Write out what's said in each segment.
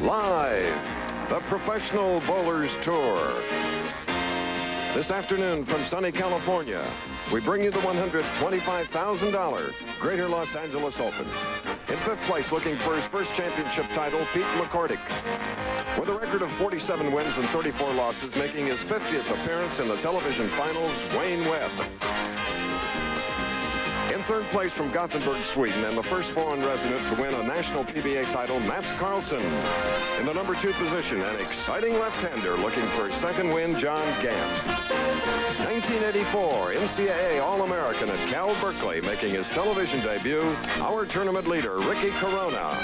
Live, the Professional Bowlers Tour. This afternoon from sunny California, we bring you the $125,000 Greater Los Angeles Open. In fifth place, looking for his first championship title, Pete McCordic. With a record of 47 wins and 34 losses, making his 50th appearance in the television finals, Wayne Webb. In third place from Gothenburg, Sweden, and the first foreign resident to win a national PBA title, Karlsson. In the number 2 position, an exciting left-hander looking for his second win, John Gant. 1984 NCAA All-American at Cal Berkeley, making his television debut, our tournament leader, Ricky Corona.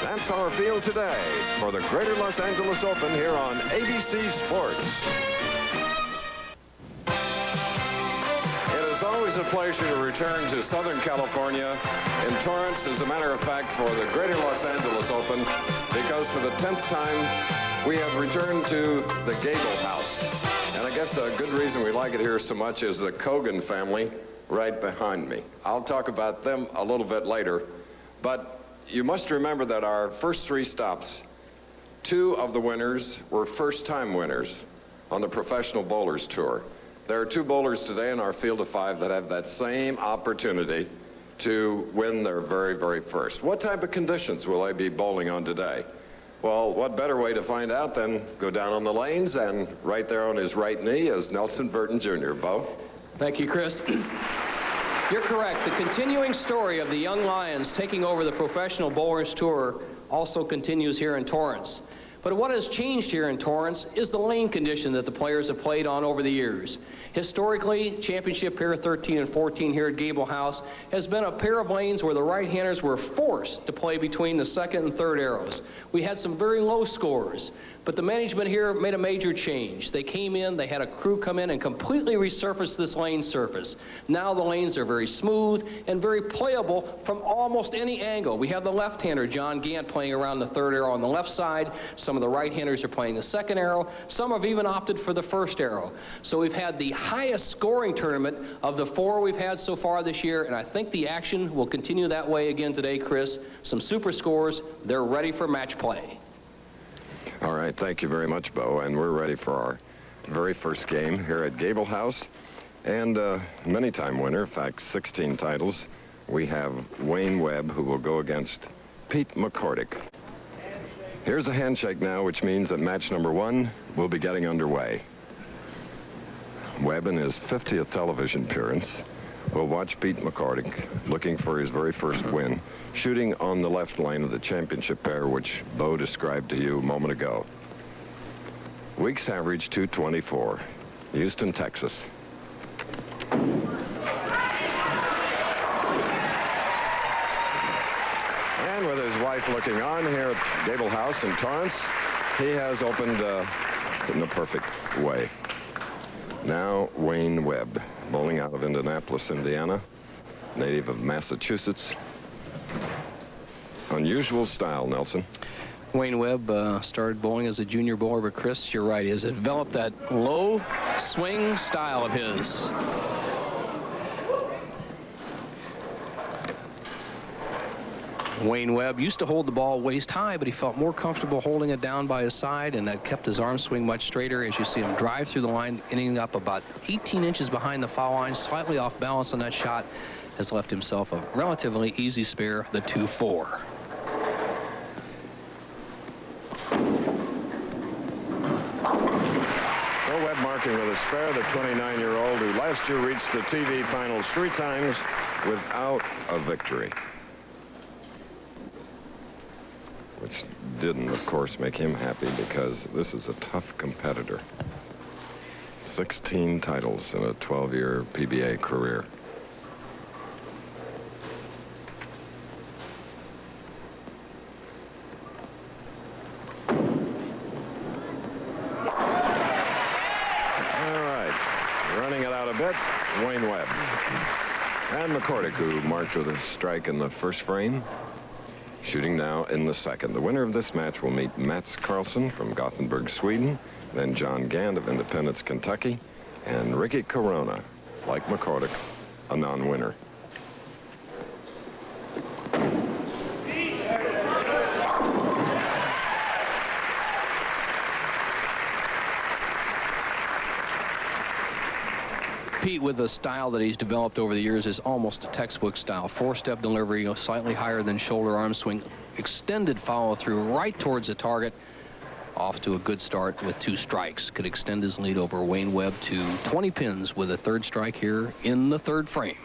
That's our field today for the Greater Los Angeles Open here on ABC Sports. It's always a pleasure to return to Southern California in Torrance, as a matter of fact, for the Greater Los Angeles Open, because for the 10th time we have returned to the Gable House. And I guess a good reason we like it here so much is the Kogan family right behind me. I'll talk about them a little bit later, but you must remember that our first 3 stops, 2 of the winners were first-time winners on the Professional Bowlers Tour. There are 2 bowlers today in our field of 5 that have that same opportunity to win their very, very first. What type of conditions will they be bowling on today? Well, what better way to find out than go down on the lanes, and right there on his right knee is Nelson Burton Jr. Bo? Thank you, Chris. You're correct. The continuing story of the young Lions taking over the Professional Bowlers Tour also continues here in Torrance. But what has changed here in Torrance is the lane condition that the players have played on over the years. Historically, championship pair 13 and 14 here at Gable House has been a pair of lanes where the right-handers were forced to play between the second and third arrows. We had some very low scores, but the management here made a major change. They came in, they had a crew come in and completely resurface this lane surface. Now the lanes are very smooth and very playable from almost any angle. We have the left-hander, John Gant, playing around the third arrow on the left side. Some of the right-handers are playing the second arrow. Some have even opted for the first arrow. So we've had the highest scoring tournament of the 4 we've had so far this year, and I think the action will continue that way again today, Chris. Some super scores. They're ready for match play. All right, thank you very much, Bo, and we're ready for our very first game here at Gable House. And many-time winner, in fact, 16 titles. We have Wayne Webb, who will go against Pete McCordic. Here's a handshake now, which means that match number 1 will be getting underway. Webb, in his 50th television appearance, will watch Pete McCordic looking for his very first win, shooting on the left lane of the championship pair, which Bo described to you a moment ago. Weeks average 224, Houston, Texas. And with his wife looking on here at Gable House in Torrance, he has opened in the perfect way. Now Wayne Webb, bowling out of Indianapolis, Indiana, native of Massachusetts. Unusual style, Nelson. Wayne Webb started bowling as a junior bowler, but Chris, you're right, he has developed that low swing style of his. Wayne Webb used to hold the ball waist high, but he felt more comfortable holding it down by his side, and that kept his arm swing much straighter. As you see him drive through the line, ending up about 18 inches behind the foul line, slightly off balance on that shot, has left himself a relatively easy spare, the 2-4. Webb marking with a spare, the 29-year-old who last year reached the TV finals 3 times without a victory. Which didn't, of course, make him happy, because this is a tough competitor. 16 titles in a 12-year PBA career. All right, running it out a bit, Wayne Webb. And McCordic, who marked with a strike in the first frame, shooting now in the second. The winner of this match will meet Karlsson from Gothenburg, Sweden, then John Gant of Independence, Kentucky, and Ricky Corona, like McCordic, a non-winner. Pete, with the style that he's developed over the years, is almost a textbook style. Four-step delivery, slightly higher than shoulder arm swing, extended follow-through right towards the target. Off to a good start with 2 strikes. Could extend his lead over Wayne Webb to 20 pins with a 3rd strike here in the 3rd frame.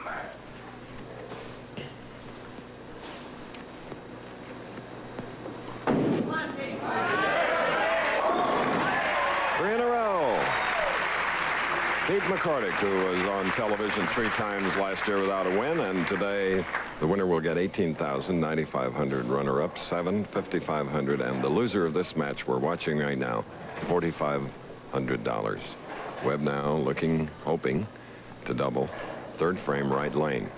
Pete McCordic, who was on television 3 times last year without a win, and today the winner will get $18,000, 9,500, runner-up 7, 5,500, and the loser of this match we're watching right now, $4,500. Webb now looking, hoping to double. 3rd frame, right lane.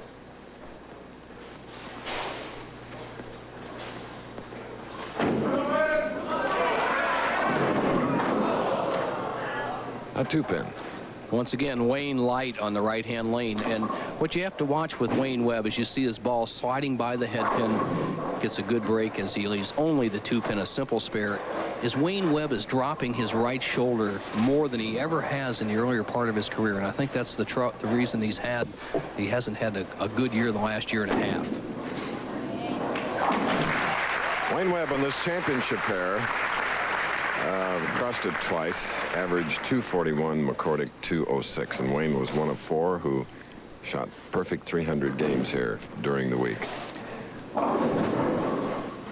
A 2-pin. Once again, Wayne light on the right-hand lane. And what you have to watch with Wayne Webb is you see his ball sliding by the head pin, gets a good break as he leaves only the 2-pin, a simple spare. Is Wayne Webb is dropping his right shoulder more than he ever has in the earlier part of his career. And I think that's the reason he hasn't had a good year the last year and a half. Wayne Webb on this championship pair crossed it twice, averaged 241, McCordic 206, and Wayne was one of 4 who shot perfect 300 games here during the week.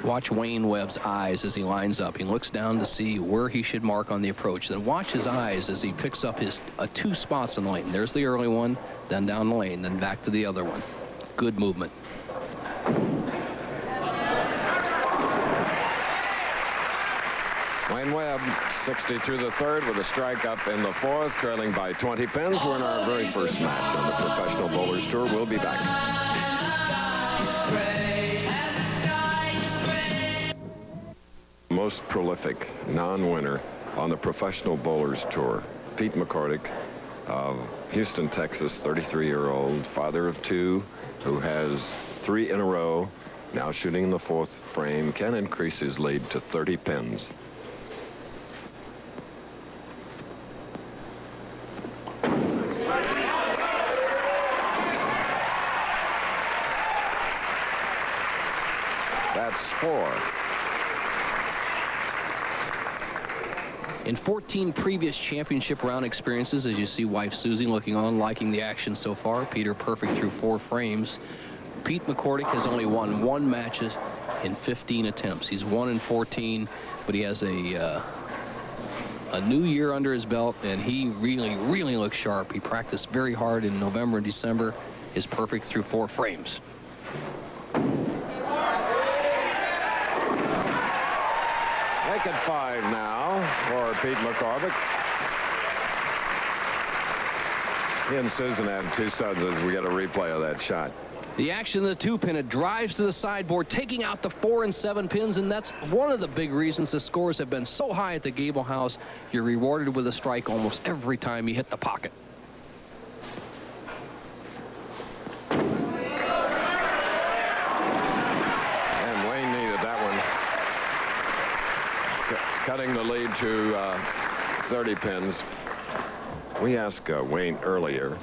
Watch Wayne Webb's eyes as he lines up. He looks down to see where he should mark on the approach. Then watch his eyes as he picks up his 2 spots in the lane. There's the early one, then down the lane, then back to the other one. Good movement. Wayne Webb, 60 through the 3rd with a strike up in the 4th, trailing by 20 pins. We're in our very first match on the Professional Bowlers Tour. We'll be back. Most prolific non-winner on the Professional Bowlers Tour, Pete McCordic of Houston, Texas, 33-year-old, father of 2, who has 3 in a row, now shooting in the 4th frame, can increase his lead to 30 pins. That's 4. In 14 previous championship round experiences, as you see wife Susie looking on, liking the action so far, Peter perfect through 4 frames. Pete McCordic has only won 1 match in 15 attempts. He's 1 in 14, but he has a new year under his belt, and he really looks sharp. He practiced very hard in November and December. Is perfect through 4 frames. Make it 5 now for Pete McCordic. He and Susan have 2 suds as we get a replay of that shot. The action of the 2-pin, it drives to the sideboard, taking out the 4 and 7 pins, and that's one of the big reasons the scores have been so high at the Gable House. You're rewarded with a strike almost every time you hit the pocket. And Wayne needed that one. Cutting the lead to 30 pins. We asked Wayne earlier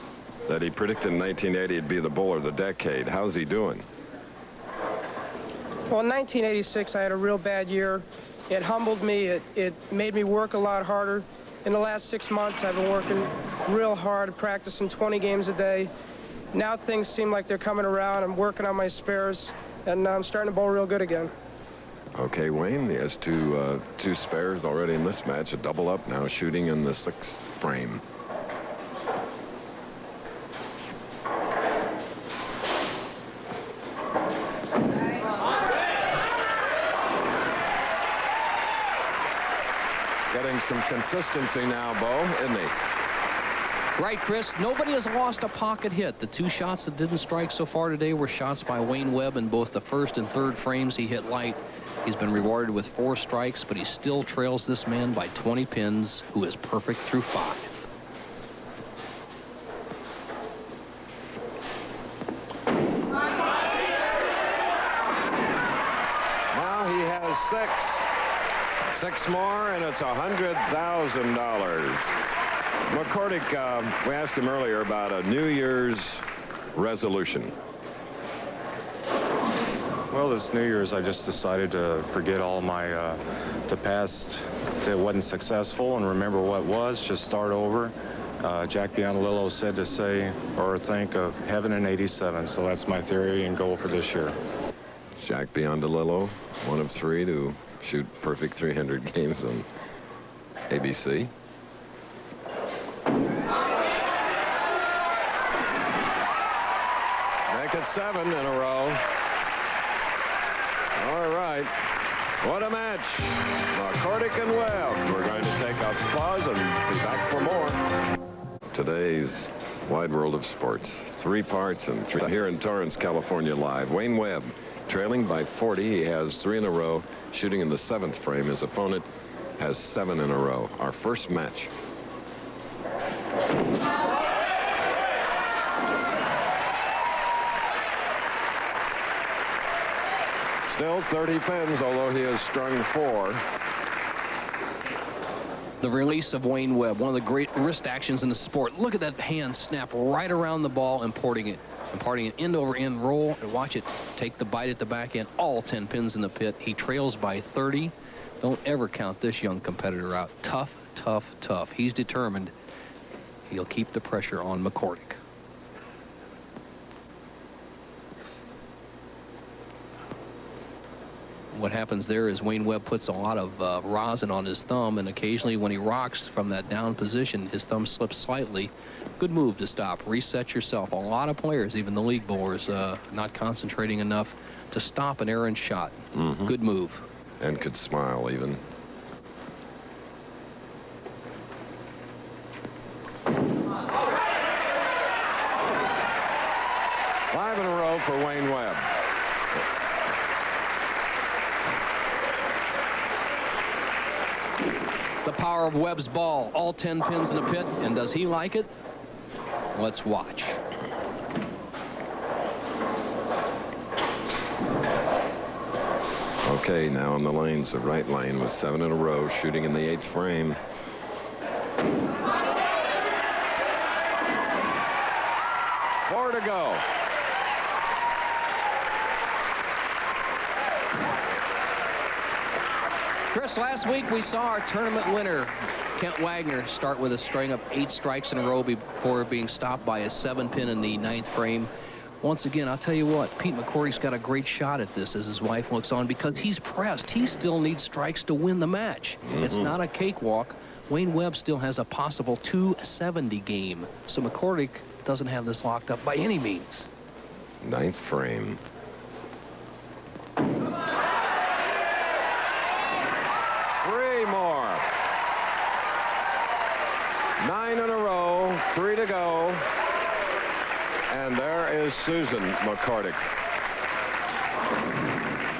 that he predicted in 1980 he'd be the bowler of the decade. How's he doing? Well, in 1986, I had a real bad year. It humbled me. It made me work a lot harder. In the last 6 months, I've been working real hard, practicing 20 games a day. Now things seem like they're coming around. I'm working on my spares, and I'm starting to bowl real good again. Okay, Wayne, he has two spares already in this match, a double up now, shooting in the 6th frame. Getting some consistency now, Bo, isn't he? Right, Chris. Nobody has lost a pocket hit. The 2 shots that didn't strike so far today were shots by Wayne Webb in both the 1st and 3rd frames. He hit light. He's been rewarded with 4 strikes, but he still trails this man by 20 pins, who is perfect through 5. Now he has 6. 6 more, and it's $100,000. McCordic, we asked him earlier about a New Year's resolution. Well, this New Year's, I just decided to forget all my the past that wasn't successful and remember what was. Just start over. Jack Biondelillo said to say or think of heaven in '87, so that's my theory and goal for this year. Jack Biondelillo, one of 3 to shoot perfect 300 games on ABC. Make it 7 in a row. All right. What a match. McCordic and Webb. We're going to take a pause and be back for more. Today's Wide World of Sports. 3 parts and 3 here in Torrance, California live. Wayne Webb trailing by 40. He has 3 in a row, shooting in the 7th frame. His opponent has 7 in a row. Our first match. Still 30 pins, although he has strung 4. The release of Wayne Webb, one of the great wrist actions in the sport. Look at that hand snap right around the ball, imparting it end over end roll, and watch it take the bite at the back end. All 10 pins in the pit. He trails by 30. Don't ever count this young competitor out. Tough, tough, tough. He's determined. He'll keep the pressure on McCordic. What happens there is Wayne Webb puts a lot of rosin on his thumb, and occasionally when he rocks from that down position, his thumb slips slightly. Good move to stop. Reset yourself. A lot of players, even the league bowlers, not concentrating enough to stop an errant shot. Good move. And could smile even. Five in a row for Wayne Webb. The power of Webb's ball. All 10 pins in the pit. And does he like it? Let's watch. Okay, now on the lanes, the right lane with 7 in a row, shooting in the 8th frame. Four to go. Chris, last week we saw our tournament winner, Kent Wagner, start with a string of 8 strikes in a row before being stopped by a 7-pin in the 9th frame. Once again, I'll tell you what, Pete McCordic's got a great shot at this as his wife looks on because he's pressed. He still needs strikes to win the match. It's not a cakewalk. Wayne Webb still has a possible 270 game. So McCordic doesn't have this locked up by any means. 9th frame. Three more. 9 in a row, 3 to go. And there is Susan McCordic.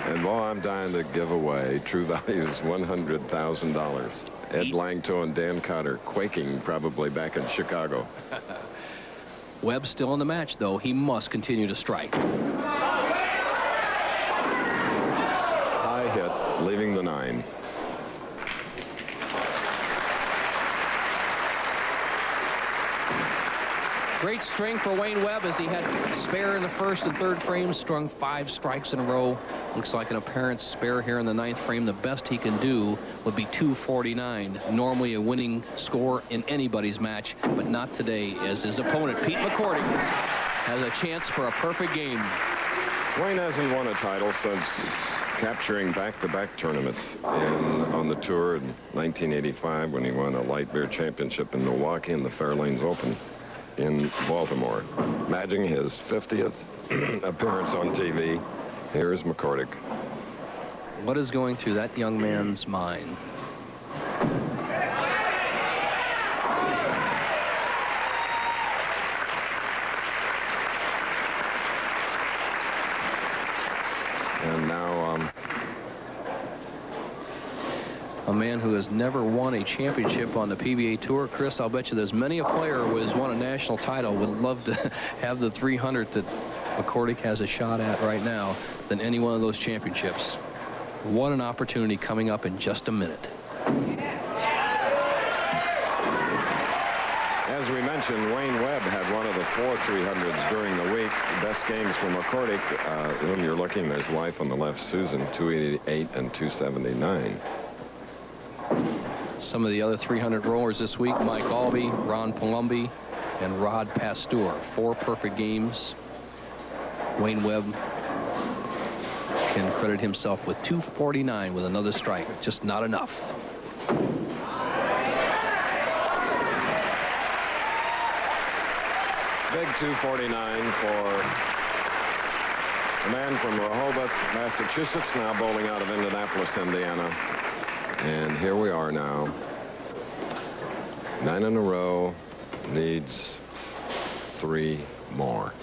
And boy, I'm dying to give away. True value is $100,000. Ed Langto and Dan Cotter quaking probably back in Chicago. Webb's still in the match, though. He must continue to strike. High hit, leaving the 9. Great string for Wayne Webb as he had spare in the 1st and 3rd frames, strung 5 strikes in a row. Looks like an apparent spare here in the 9th frame. The best he can do would be 249. Normally a winning score in anybody's match, but not today, as his opponent, Pete McCordic, has a chance for a perfect game. Wayne hasn't won a title since capturing back-to-back tournaments on the tour in 1985 when he won a light beer championship in Milwaukee and the Fairlanes Open in Baltimore. Matching his 50th appearance on TV. Here's McCordic. What is going through that young man's mind? And now a man who has never won a championship on the PBA Tour. Chris, I'll bet you there's many a player who has won a national title would love to have the 300 that McCordic has a shot at right now than any one of those championships. What an opportunity coming up in just a minute. As we mentioned, Wayne Webb had one of the 4 300s during the week. Best games for McCordic, whom you're looking at his wife on the left, Susan, 288 and 279. Some of the other 300 rollers this week: Mike Albee, Ron Palumbi, and Rod Pasteur. 4 perfect games. Wayne Webb can credit himself with 249 with another strike. Just not enough. Big 249 for a man from Rehoboth, Massachusetts, now bowling out of Indianapolis, Indiana. And here we are now. 9 in a row, needs 3 more.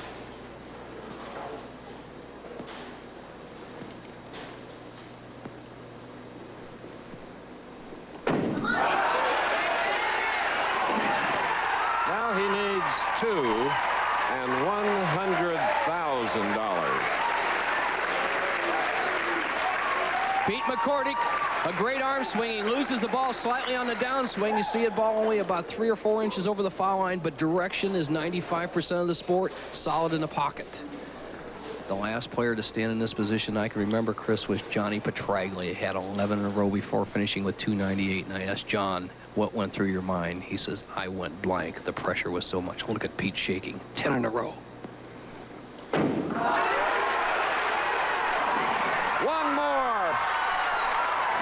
Now he needs 2 and $100,000. Pete McCordic, a great arm swing. He loses the ball slightly on the downswing. You see it ball only about 3 or 4 inches over the foul line, but direction is 95% of the sport. Solid in the pocket. The last player to stand in this position I can remember, Chris, was Johnny Petraglia. He had 11 in a row before finishing with 298. And I asked John, what went through your mind? He says, I went blank. The pressure was so much. Look at Pete shaking. 10 in a row. One more.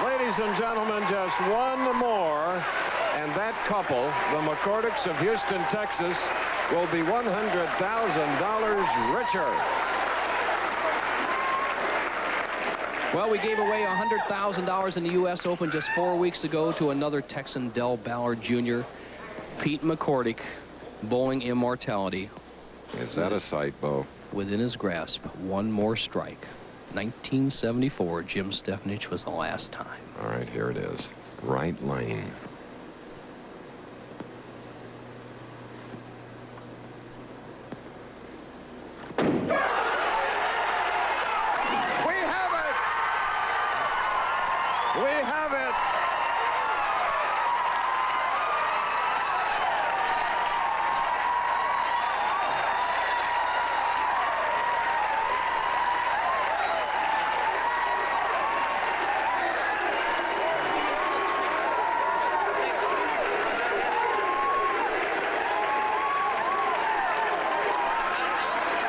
Ladies and gentlemen, just one more. And that couple, the McCordics of Houston, Texas, will be $100,000 richer. Well, we gave away $100,000 in the U.S. Open just 4 weeks ago to another Texan, Del Ballard Jr. Pete McCordic, bowling immortality. Is that a sight, Bo? Within his grasp, one more strike. 1974, Jim Stefanich was the last time. All right, here it is. Right lane. We have it.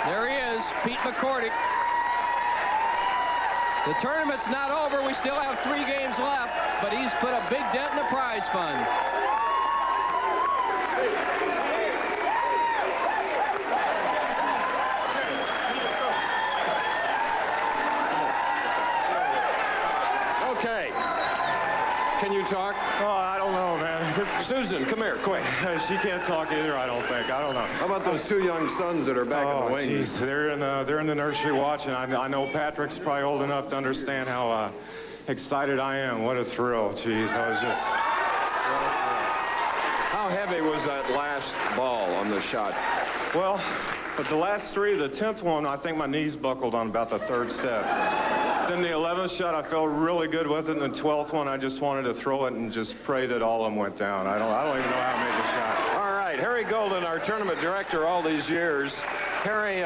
There he is, Pete McCordic. The tournament's not over. We still have 3 games left, but he's put a big dent in the prize fund. Okay. Can you talk? Oh, I don't know, man. Susan, come here, quick. She can't talk either, I don't think. I don't know. How about those 2 young sons that are back in the wings? Geez, they're in the nursery watching. I know Patrick's probably old enough to understand how excited I am. What a thrill. Geez, I was just... How heavy was that last ball on the shot? Well, but the last 3, the 10th one, I think my knees buckled on about the 3rd step. Then the 11th shot, I felt really good with it. And the 12th one, I just wanted to throw it and just pray that all of them went down. I don't even know how I made the shot. All right, Harry Golden, our tournament director all these years. Harry,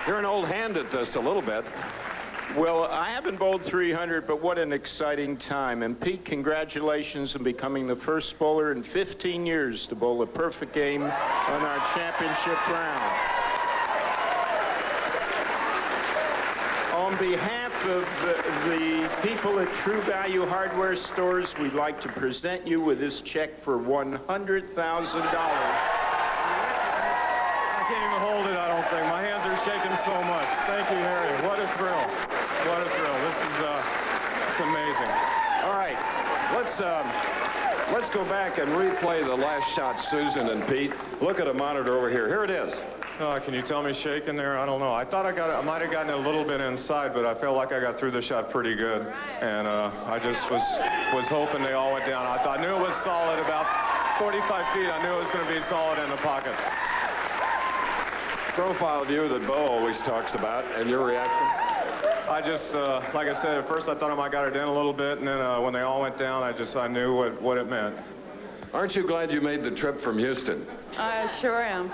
you're an old hand at this a little bit. Well, I haven't bowled 300, but what an exciting time. And Pete, congratulations on becoming the first bowler in 15 years to bowl a perfect game on our championship round. On behalf of the people at True Value Hardware Stores, we'd like to present you with this check for $100,000. I can't even hold it, I don't think. My hands are shaking so much. Thank you, Harry. What a thrill. What a thrill. This is it's amazing. All right, let's go back and replay the last shot, Susan and Pete. Look at a monitor over here. Here it is. Can you tell me shaking there? I don't know. I thought I might have gotten a little bit inside, but I felt like I got through the shot pretty good. And I just was hoping they all went down. I knew it was solid, about 45 feet. I knew it was going to be solid in the pocket. Profile view that Bo always talks about, and your reaction? I just, like I said, at first I thought I might got it in a little bit, and then when they all went down, I knew what it meant. Aren't you glad you made the trip from Houston? I sure am.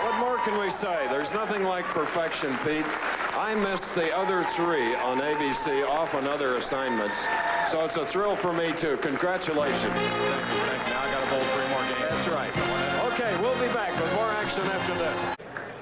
What more can we say? There's nothing like perfection, Pete. I missed the other 3 on ABC off on other assignments, so it's a thrill for me too. Congratulations. Thank you. Now I got to bowl 3 more games. That's right. Okay, we'll be back with more action after this.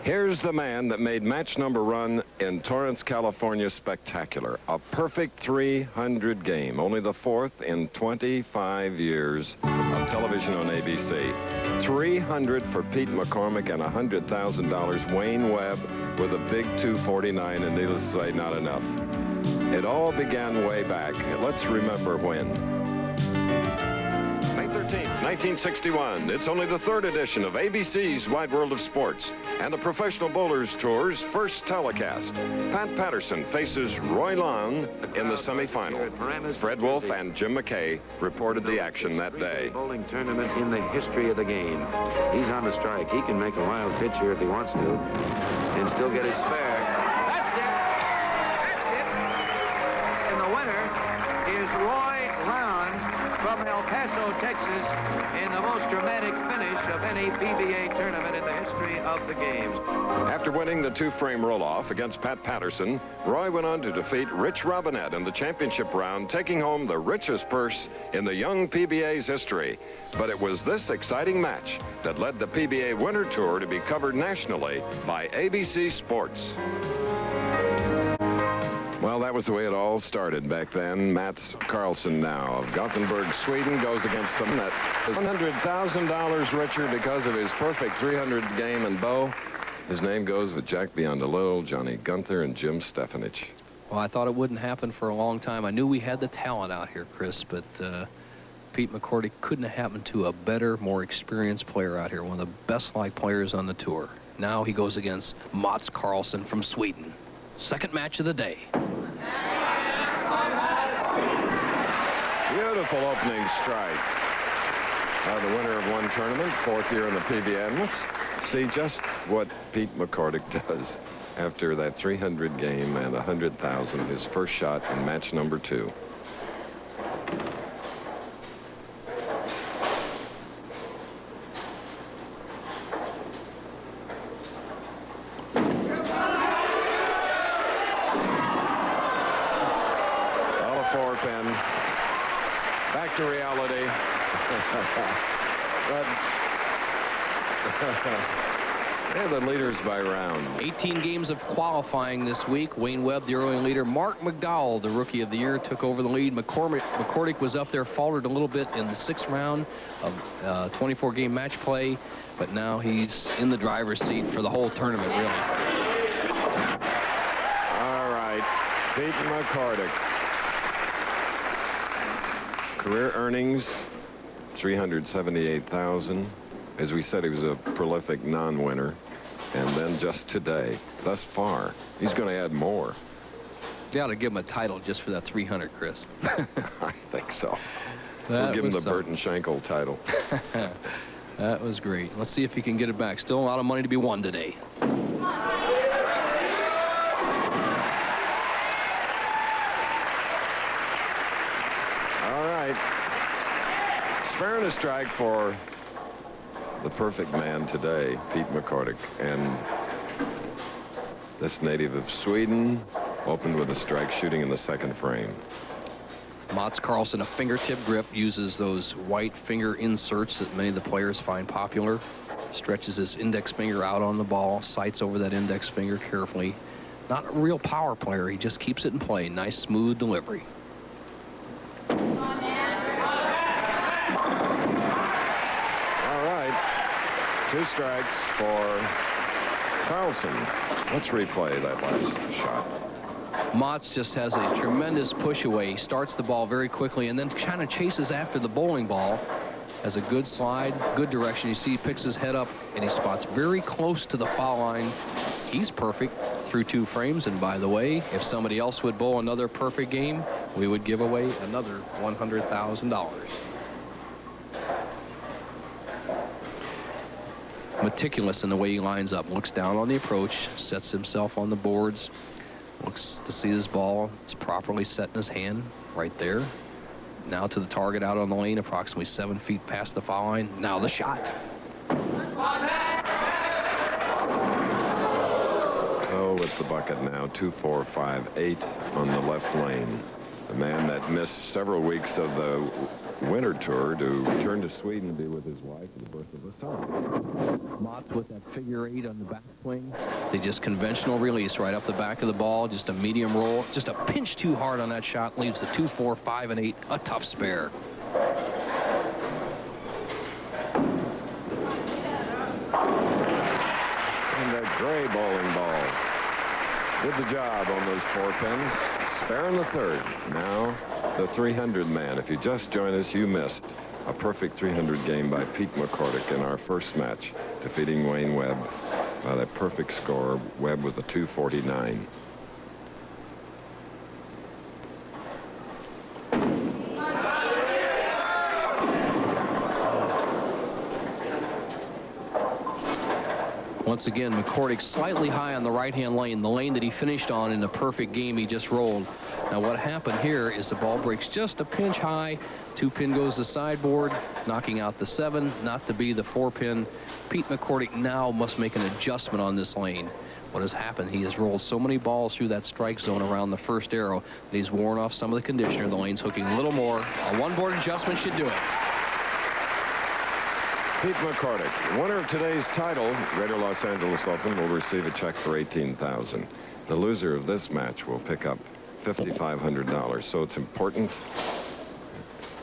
Here's the man that made match number run in Torrance, California spectacular. A perfect 300 game, only the 4th in 25 years of television on ABC. 300 for Pete McCormick and $100,000 Wayne Webb with a big 249, and needless to say, not enough. It all began way back. Let's remember when. May 13th, 1961. It's only the 3rd edition of ABC's Wide World of Sports and the Professional Bowlers Tour's first telecast. Pat Patterson faces Roy Long in the semifinal. Fred Wolf and Jim McKay reported the action that day. Bowling tournament in the history of the game. He's on the strike. He can make a wild pitch here if he wants to and still get his spare. That's it. That's it. And the winner is Roy Long from El Paso, Texas, in the most dramatic finish of any PBA tournament in the history of the games. After winning the 2-frame roll-off against Pat Patterson, Roy went on to defeat Rich Robinette in the championship round, taking home the richest purse in the young PBA's history. But it was this exciting match that led the PBA Winter Tour to be covered nationally by ABC Sports. Well, that was the way it all started back then. Mats Karlsson now of Gothenburg, Sweden, goes against them. That $100,000 richer because of his perfect 300 game and bow. His name goes with Jack Biondolillo, Johnny Gunther, and Jim Stefanich. Well, I thought it wouldn't happen for a long time. I knew we had the talent out here, Chris, but Pete McCordic couldn't have happened to a better, more experienced player out here, one of the best-liked players on the tour. Now he goes against Mats Karlsson from Sweden. Second match of the day. Beautiful opening strike. The winner of one tournament, 4th year in the PBA. And let's see just what Pete McCordic does after that 300 game and 100,000, his first shot in match number 2. Back to reality. They're the leaders by round. 18 games of qualifying this week. Wayne Webb, the early leader. Mark McDowell, the Rookie of the Year, took over the lead. McCordic was up there, faltered a little bit in the 6th round of 24-game match play, but now he's in the driver's seat for the whole tournament, really. All right, Pete McCordic. Career earnings, $378,000. As we said, he was a prolific non-winner. And then just today, thus far, he's going to add more. They ought to give him a title just for that 300, Chris. I think so. That we'll give him the something. Burton Schenkel title. That was great. Let's see if he can get it back. Still a lot of money to be won today. Spare and a strike for the perfect man today, Pete McCordic. And this native of Sweden opened with a strike, shooting in the 2nd frame. Mats Karlsson, a fingertip grip, uses those white finger inserts that many of the players find popular. Stretches his index finger out on the ball, sights over that index finger carefully. Not a real power player. He just keeps it in play. Nice, smooth delivery. 2 strikes for Karlsson. Let's replay that last shot. Mats just has a tremendous push away. He starts the ball very quickly and then kind of chases after the bowling ball. Has a good slide, good direction. You see he picks his head up and he spots very close to the foul line. He's perfect through 2 frames. And by the way, if somebody else would bowl another perfect game, we would give away another $100,000. Meticulous in the way he lines up, looks down on the approach, sets himself on the boards. Looks to see this ball is properly set in his hand right there. Now to the target out on the lane, approximately 7 feet past the foul line. Now the shot. So with the bucket now, 2-4-5-8 on the left lane. The man that missed several weeks of the winter tour to return to Sweden to be with his wife for the birth of his son. Mott with that figure 8 on the back swing. They just conventional release right up the back of the ball, just a medium roll. Just a pinch too hard on that shot leaves the 2-4-5-8 a tough spare. And a gray bowling ball. Did the job on those 4 pins. Spare in the third. Now the 300 man. If you just joined us, you missed a perfect 300 game by Pete McCordic in our first match, defeating Wayne Webb by that perfect score. Webb with a 249. Once again, McCordic slightly high on the right-hand lane, the lane that he finished on in the perfect game he just rolled. Now what happened here is the ball breaks just a pinch high. 2-pin goes the sideboard, knocking out the 7, not to be the 4-pin. Pete McCordic now must make an adjustment on this lane. What has happened, he has rolled so many balls through that strike zone around the first arrow that he's worn off some of the conditioner. The lane's hooking a little more. A one-board adjustment should do it. Pete McCordic, winner of today's title, Greater Los Angeles Open, will receive a check for $18,000. The loser of this match will pick up $5,500. So it's important.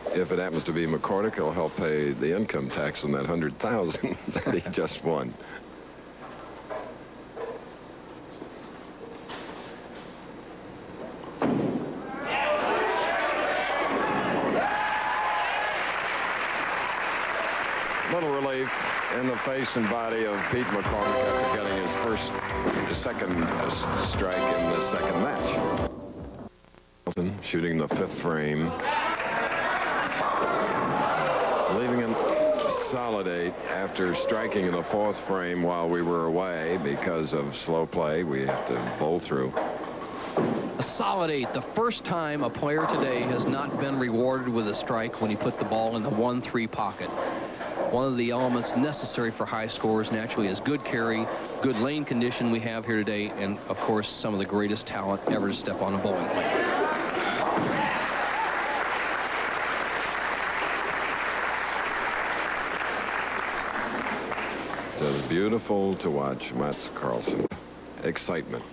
If it happens to be McCordic, it'll help pay the income tax on that $100,000 that he just won. Little relief in the face and body of Pete McCordic after getting his second strike in the second match. Shooting the 5th frame, leaving him solid 8 after striking in the 4th frame while we were away because of slow play. We have to bowl through. A solid 8. The first time a player today has not been rewarded with a strike when he put the ball in the 1-3 pocket. One of the elements necessary for high scores naturally is good carry, good lane condition we have here today, and of course some of the greatest talent ever to step on a bowling lane. So it's beautiful to watch Mats Karlsson. Excitement.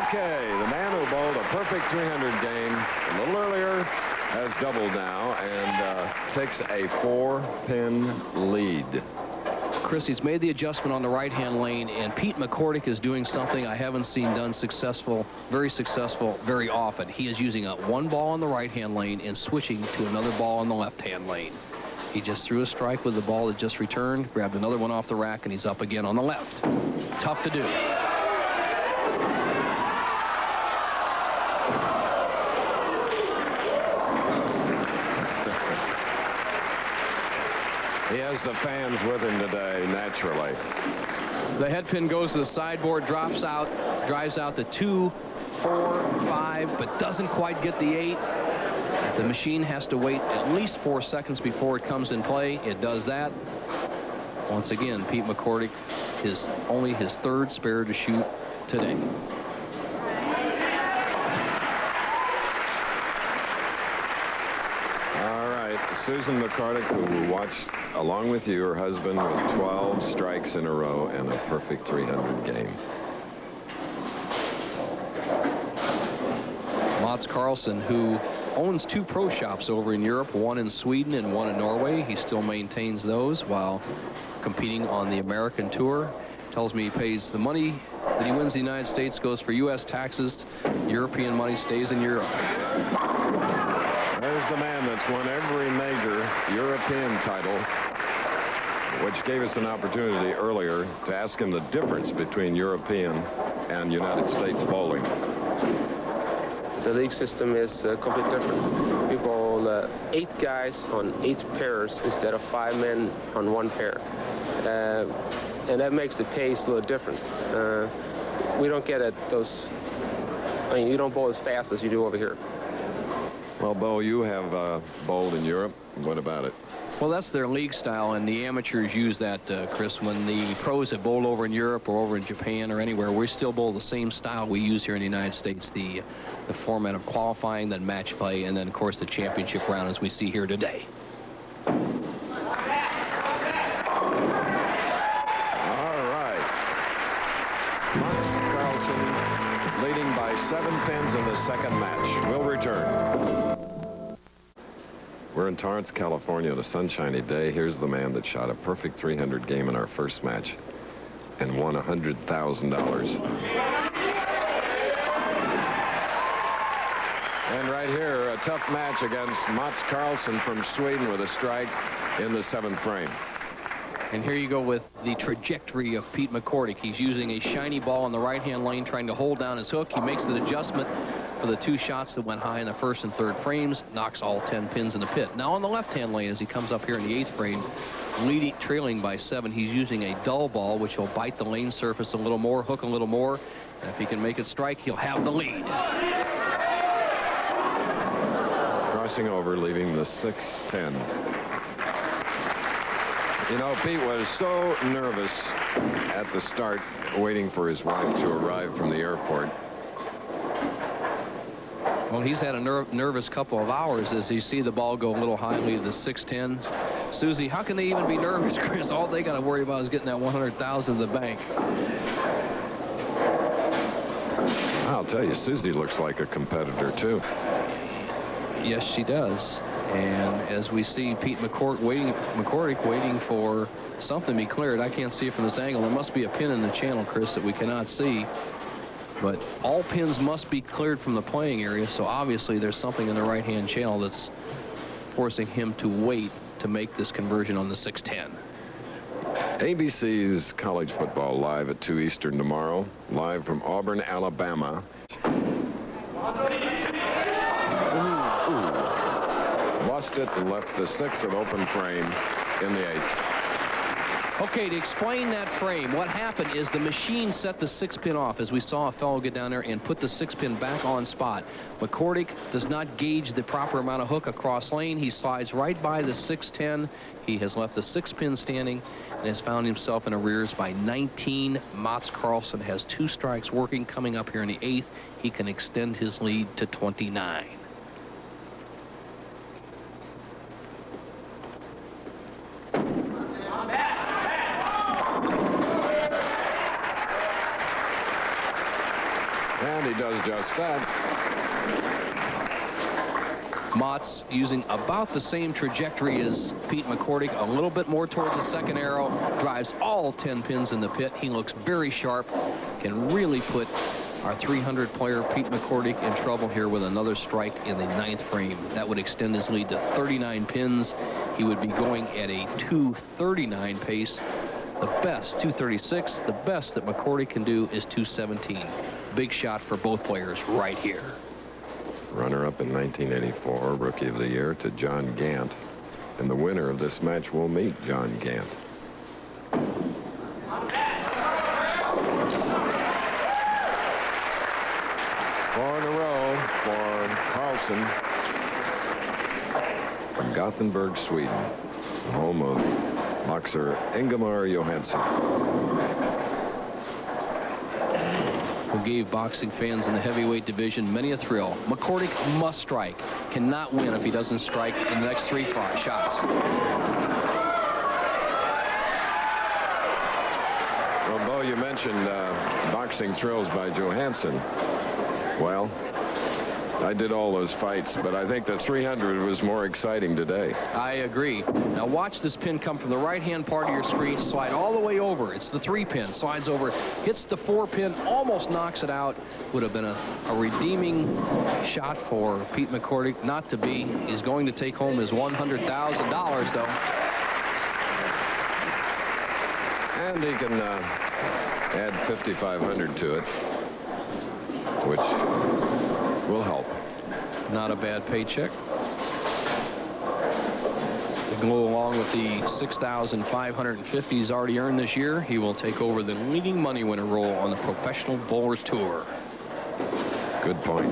Okay, the man who bowled a perfect 300 game a little earlier has doubled now and takes a 4-pin lead. Chris, he's made the adjustment on the right-hand lane, and Pete McCordic is doing something I haven't seen done successful very often. He is using one ball on the right-hand lane and switching to another ball on the left-hand lane. He just threw a strike with the ball that just returned, grabbed another one off the rack, and he's up again on the left. Tough to do. He has the fans with him today, naturally. The head pin goes to the sideboard, drives out to 2, 4, 5, but doesn't quite get the 8. The machine has to wait at least 4 seconds before it comes in play. It does that. Once again, Pete McCordic is only his 3rd spare to shoot today. Susan McCordic, who watched along with you, her husband, with 12 strikes in a row and a perfect 300 game. Mats Karlsson, who owns 2 pro shops over in Europe, one in Sweden and one in Norway. He still maintains those while competing on the American tour. Tells me he pays the money that he wins in the United States goes for U.S. taxes. European money stays in Europe. There's the man that's won every major European title, which gave us an opportunity earlier to ask him the difference between European and United States bowling. The league system is completely different. We bowl 8 guys on 8 pairs instead of 5 men on 1 pair. and that makes the pace a little different. We don't get at those. I mean, you don't bowl as fast as you do over here. Well, Bo, you have bowled in Europe. What about it? Well, that's their league style, and the amateurs use that, Chris. When the pros have bowled over in Europe or over in Japan or anywhere, we still bowl the same style we use here in the United States, the format of qualifying, then match play, and then, of course, the championship round as we see here today. All right. Mats Karlsson leading by 7 pins in the second match. We'll return. We're in Torrance, California on a sunshiny day. Here's the man that shot a perfect 300 game in our first match and won $100,000. And right here, a tough match against Mats Karlsson from Sweden with a strike in the 7th frame. And here you go with the trajectory of Pete McCordic. He's using a shiny ball in the right-hand lane, trying to hold down his hook. He makes the adjustment for the 2 shots that went high in the 1st and 3rd frames, knocks all 10 pins in the pit. Now on the left-hand lane, as he comes up here in the 8th frame, trailing by 7, he's using a dull ball, which will bite the lane surface a little more, hook a little more, and if he can make it strike, he'll have the lead. Crossing over, leaving the 6-10. You know, Pete was so nervous at the start, waiting for his wife to arrive from the airport. Well, he's had a nervous couple of hours as you see the ball go a little highly to the 6-10. Susie, how can they even be nervous, Chris? All they got to worry about is getting that $100,000 in the bank. I'll tell you, Susie looks like a competitor, too. Yes, she does. And as we see Pete McCordic waiting for something to be cleared. I can't see it from this angle. There must be a pin in the channel, Chris, that we cannot see. But all pins must be cleared from the playing area, so obviously there's something in the right-hand channel that's forcing him to wait to make this conversion on the 6-10. ABC's college football live at 2 Eastern tomorrow, live from Auburn, Alabama. Lost it and left the 6 an open frame in the 8th. Okay, to explain that frame, what happened is the machine set the 6-pin off, as we saw a fellow get down there and put the 6-pin back on spot. McCordic does not gauge the proper amount of hook across lane. He slides right by the 6-10. He has left the 6-pin standing and has found himself in arrears by 19. Mats Karlsson has 2 strikes working. Coming up here in the 8th, he can extend his lead to 29. And he does just that. Mats using about the same trajectory as Pete McCordic, a little bit more towards the second arrow, drives all 10 pins in the pit. He looks very sharp, can really put our 300 player Pete McCordic in trouble here with another strike in the 9th frame. That would extend his lead to 39 pins. He would be going at a 239 pace. The best, 236. The best that McCordic can do is 217. Big shot for both players right here. Runner-up in 1984, Rookie of the Year to John Gant. And the winner of this match will meet John Gant. 4 in a row for Karlsson. From Gothenburg, Sweden, home of boxer Ingemar Johansson. Who gave boxing fans in the heavyweight division many a thrill. McCordic must strike. Cannot win if he doesn't strike in the next 3 shots. Well, Bo, you mentioned boxing thrills by Johansson. Well, I did all those fights, but I think the 300 was more exciting today. I agree. Now watch this pin come from the right-hand part of your screen, slide all the way over. It's the 3-pin, slides over, hits the 4-pin, almost knocks it out. Would have been a redeeming shot for Pete McCordic. Not to be. He's going to take home his $100,000, though. And he can add $5,500 to it, which will help. Not a bad paycheck. To go along with the $6,550 he's already earned this year, he will take over the leading money winner role on the Professional Bowlers Tour. Good point.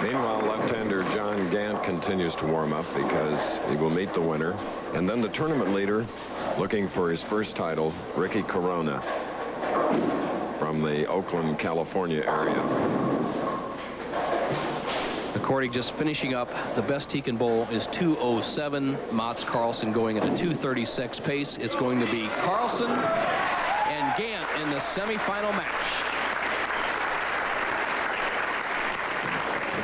Meanwhile, left-hander John Gant continues to warm up because he will meet the winner. And then the tournament leader, looking for his first title, Ricky Corona, from the Oakland, California area. McCordic just finishing up. The best he can bowl is 207. Mats Karlsson going at a 236 pace. It's going to be Karlsson and Gant in the semifinal match.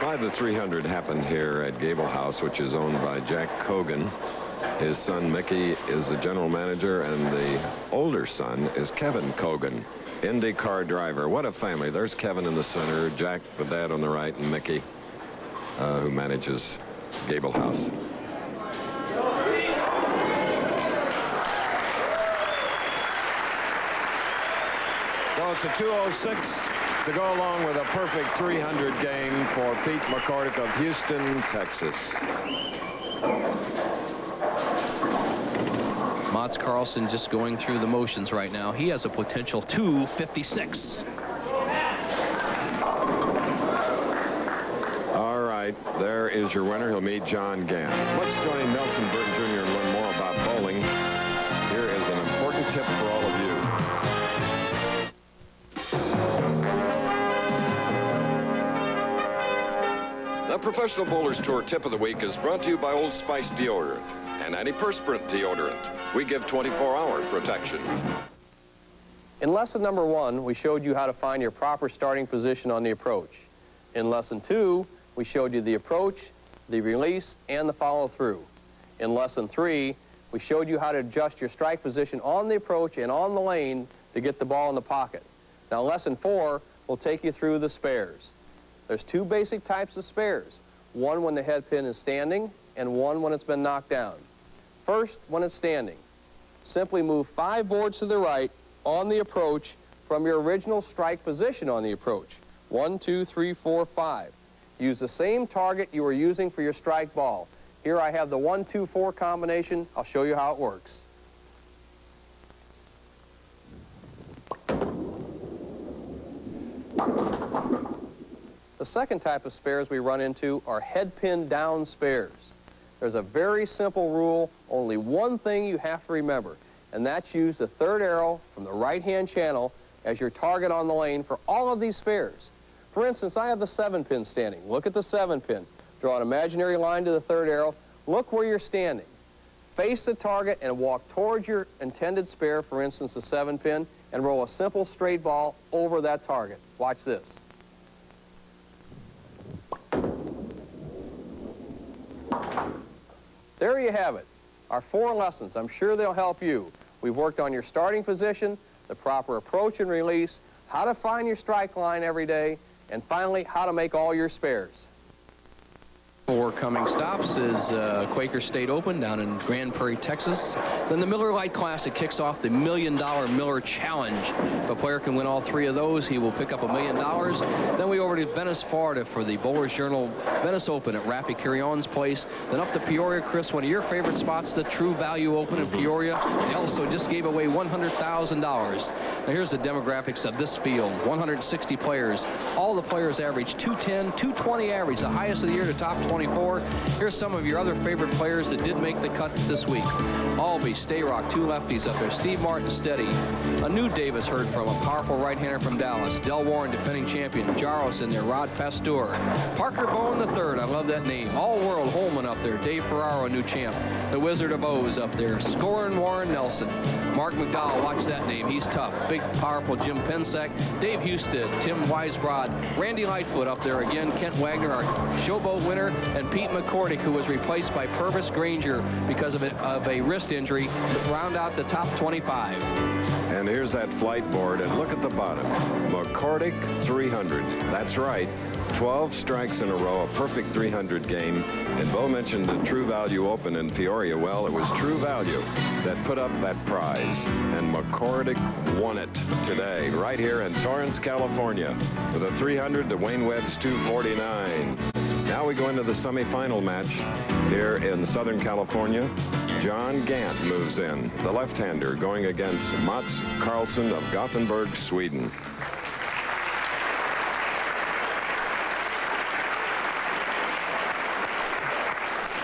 By the 300 happened here at Gable House, which is owned by Jack Cogan. His son Mickey is the general manager, and the older son is Kevin Cogan, IndyCar driver. What a family. There's Kevin in the center, Jack, the dad, on the right, and Mickey, who manages Gable House. So it's a 206 to go along with a perfect 300 game for Pete McCordic of Houston, Texas. Mats Karlsson just going through the motions right now. He has a potential 256. All right, there is your winner. He'll meet John Gant. Let's join Nelson Burton Jr. and learn more about bowling. Here is an important tip for all of you. The Professional Bowlers Tour Tip of the Week is brought to you by Old Spice Deodorant, an antiperspirant deodorant. We give 24-hour protection. In lesson number 1, we showed you how to find your proper starting position on the approach. In lesson 2, we showed you the approach, the release, and the follow-through. In lesson 3, we showed you how to adjust your strike position on the approach and on the lane to get the ball in the pocket. Now, lesson 4 will take you through the spares. There's 2 basic types of spares, one when the head pin is standing and one when it's been knocked down. First, when it's standing, simply move 5 boards to the right on the approach from your original strike position on the approach. 1, 2, 3, 4, 5. Use the same target you were using for your strike ball. Here I have the 1, 2, 4 combination. I'll show you how it works. The second type of spares we run into are head pin down spares. There's a very simple rule, only one thing you have to remember, and that's use the third arrow from the right-hand channel as your target on the lane for all of these spares. For instance, I have the 7-pin standing. Look at the 7-pin. Draw an imaginary line to the third arrow. Look where you're standing. Face the target and walk towards your intended spare, for instance, the 7-pin, and roll a simple straight ball over that target. Watch this. There you have it, our 4 lessons. I'm sure they'll help you. We've worked on your starting position, the proper approach and release, how to find your strike line every day, and finally, how to make all your spares. 4 coming stops is Quaker State Open down in Grand Prairie, Texas. Then the Miller Lite Classic kicks off the $1 million Miller Challenge. If a player can win all 3 of those, he will pick up $1 million. Then we over to Venice, Florida for the Bowlers Journal Venice Open at Rafi Carrion's place. Then up to Peoria, Chris, one of your favorite spots, the True Value Open in Peoria. They also just gave away $100,000. Now here's the demographics of this field. 160 players. All the players average 210, 220 average, the highest of the year to top 24. Here's some of your other favorite players that did make the cut this week. Albee, Stayrock, 2 lefties up there. Steve Martin, steady. A new Davis heard from, a powerful right-hander from Dallas. Del Warren, defending champion. Jaros in there. Rod Pasteur. Parker Bowen III, I love that name. All-World Holman up there. Dave Ferraro, a new champ. The Wizard of O's up there. Scoring Warren Nelson. Mark McDowell, watch that name. He's tough. Big, powerful Jim Pensack. Dave Husted, Tim Weisbrod. Randy Lightfoot up there again. Kent Wagner, our showboat winner. And Pete McCordic, who was replaced by Purvis Granger because of a wrist injury, to round out the top 25. And here's that flight board, and look at the bottom. McCordic 300. That's right. 12 strikes in a row, a perfect 300 game. And Bo mentioned the True Value Open in Peoria. Well, it was True Value that put up that prize. And McCordic won it today, right here in Torrance, California, with a 300 to Wayne Webb's 249. Now we go into the semifinal match here in Southern California. John Gant moves in, the left-hander, going against Mats Karlsson of Gothenburg, Sweden.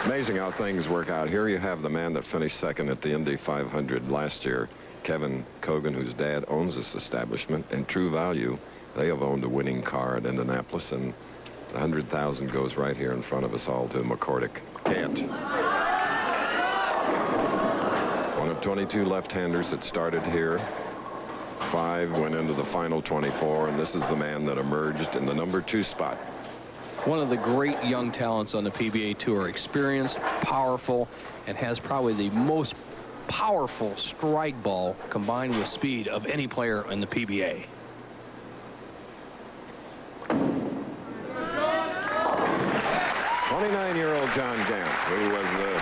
Amazing how things work out. Here you have the man that finished second at the Indy 500 last year, Kevin Kogan, whose dad owns this establishment, and True Value. They have owned a winning car at Indianapolis, and 100,000 goes right here in front of us all to McCordic. Gant. One of 22 left-handers that started here. 5 went into the final 24, and this is the man that emerged in the number 2 spot. One of the great young talents on the PBA Tour, experienced, powerful, and has probably the most powerful strike ball combined with speed of any player in the PBA. '29-year-old John Gant, who was the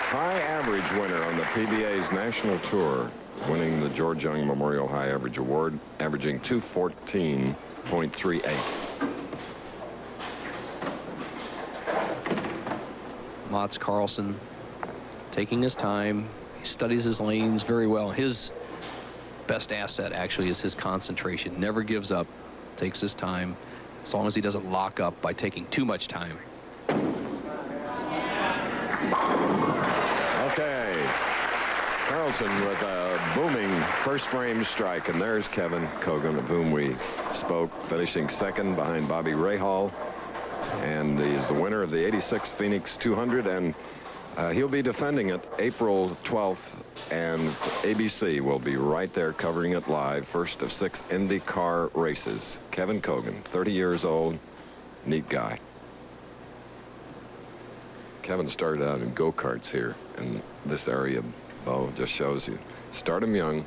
high average winner on the PBA's national tour, winning the George Young Memorial High Average Award, averaging 214.38. Mats Karlsson taking his time. He studies his lanes very well. His best asset actually is his concentration. Never gives up, takes his time, as long as he doesn't lock up by taking too much time. Okay. Karlsson with a booming first frame strike, and there's Kevin Kogan, of whom we spoke, finishing second behind Bobby Rahal. And he is the winner of the '86 Phoenix 200, and he'll be defending it April 12th, and ABC will be right there covering it live. First of 6 IndyCar races. Kevin Kogan, 30 years old, neat guy. Kevin started out in go-karts here in this area. Bo, just shows you. Start them young,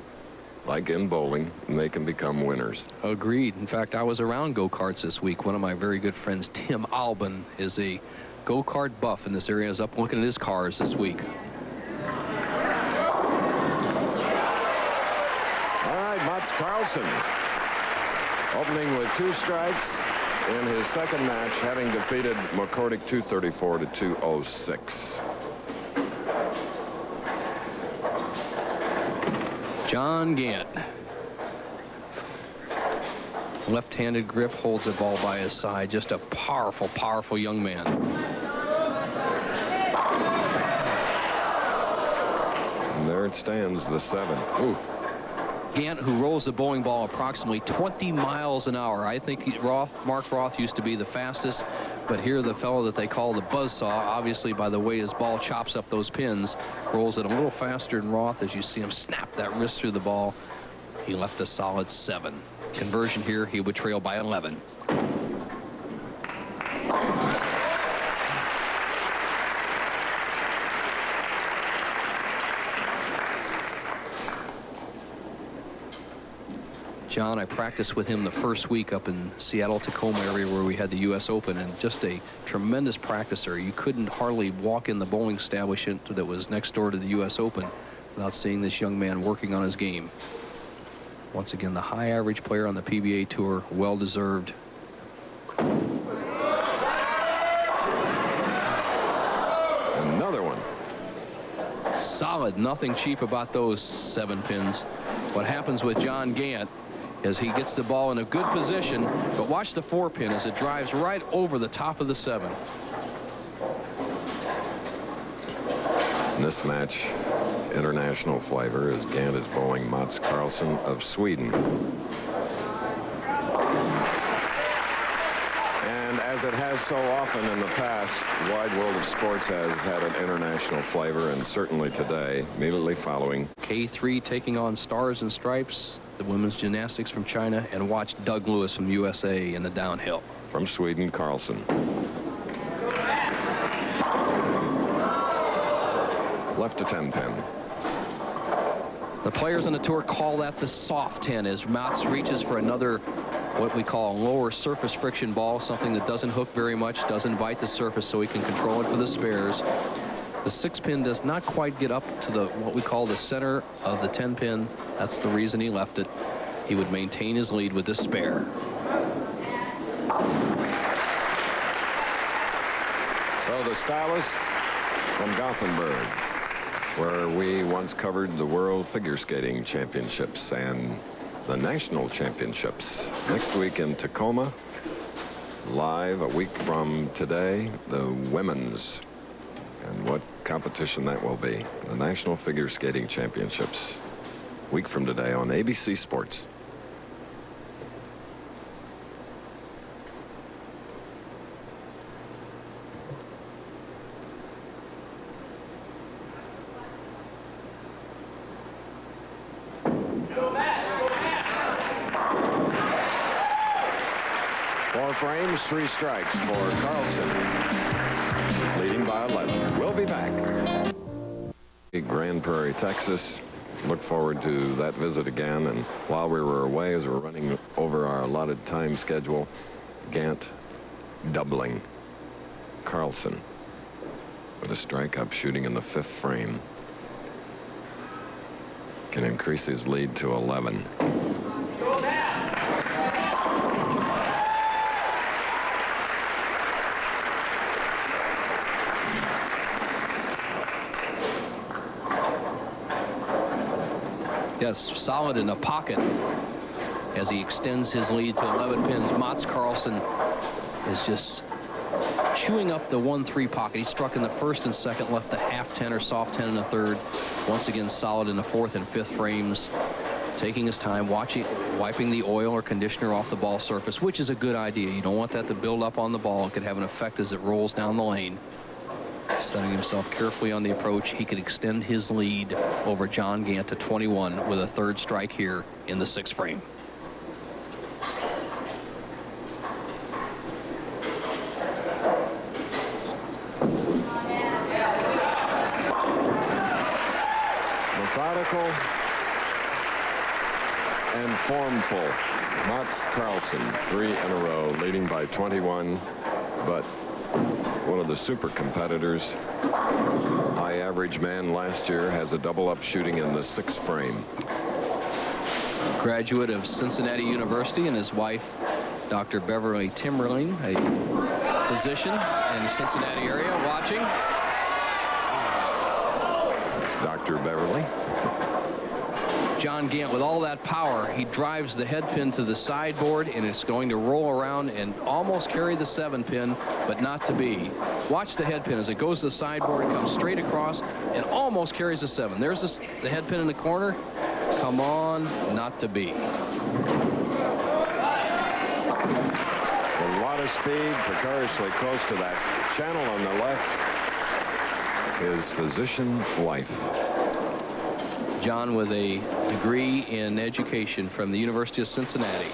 like in bowling, and they can become winners. Agreed. In fact, I was around go-karts this week. One of my very good friends, Tim Albin, is a go-kart buff in this area. I was up looking at his cars this week. All right, Mats Karlsson opening with 2 strikes in his second match, having defeated McCordic 234 to 206. John Gant. Left-handed grip, holds the ball by his side. Just a powerful, powerful young man. And there it stands, the 7. Ooh. Gant, who rolls the bowling ball approximately 20 miles an hour. I think Mark Roth used to be the fastest, but here the fellow that they call the buzzsaw, obviously by the way his ball chops up those pins, rolls it a little faster than Roth. As you see him snap that wrist through the ball, he left a solid 7. Conversion here, he would trail by 11. John, I practiced with him the first week up in Seattle-Tacoma area where we had the U.S. Open, and just a tremendous practicer. You couldn't hardly walk in the bowling establishment that was next door to the U.S. Open without seeing this young man working on his game. Once again, the high average player on the PBA Tour, well-deserved. Another one. Solid, nothing cheap about those 7 pins. What happens with John Gant is he gets the ball in a good position, but watch the 4-pin as it drives right over the top of the 7. In this match, international flavor, as Gant is bowling Mats Karlsson of Sweden. And as it has so often in the past, Wide World of Sports has had an international flavor, and certainly today, immediately following. K3 taking on Stars and Stripes, the women's gymnastics from China, and watch Doug Lewis from USA in the downhill. From Sweden, Karlsson. Left to 10-pin. The players on the tour call that the soft 10 as Mats reaches for another what we call a lower surface friction ball, something that doesn't hook very much, doesn't bite the surface, so he can control it for the spares. The 6-pin does not quite get up to the what we call the center of the 10-pin. That's the reason he left it. He would maintain his lead with this spare. So the stylist from Gothenburg, where we once covered the World Figure Skating Championships and the National Championships. Next week in Tacoma, live a week from today, the women's. And what competition that will be. The National Figure Skating Championships. Week from today on ABC Sports. Four frames, 3 strikes for Karlsson, leading by 11. We'll be back. Grand Prairie, Texas. Look forward to that visit again. And while we were away, as we're running over our allotted time schedule, Gant doubling Karlsson with a strike-up shooting in the 5th frame. Can increase his lead to 11. Yes, solid in the pocket as he extends his lead to 11 pins. Mats Karlsson is just chewing up the 1-3 pocket. He struck in the 1st and 2nd, left the half 10 or soft 10 in the 3rd. Once again, solid in the 4th and 5th frames. Taking his time, wiping the oil or conditioner off the ball surface, which is a good idea. You don't want that to build up on the ball. It could have an effect as it rolls down the lane. Setting himself carefully on the approach, he could extend his lead over John Gant to 21 with a 3rd strike here in the 6th frame. Methodical and formful. Mats Karlsson, 3 in a row, leading by 21, but one of the super competitors, high average man last year, has a double-up shooting in the 6th frame. Graduate of Cincinnati University, and his wife, Dr. Beverly Timberling, a physician in the Cincinnati area, watching. It's Dr. Beverly. John Gant, with all that power, he drives the head pin to the sideboard, and it's going to roll around and almost carry the 7-pin, but not to be. Watch the head pin as it goes to the sideboard, comes straight across, and almost carries the 7. There's the head pin in the corner. Come on, not to be. A lot of speed, precariously close to that channel on the left. His physician wife. John with a degree in education from the University of Cincinnati.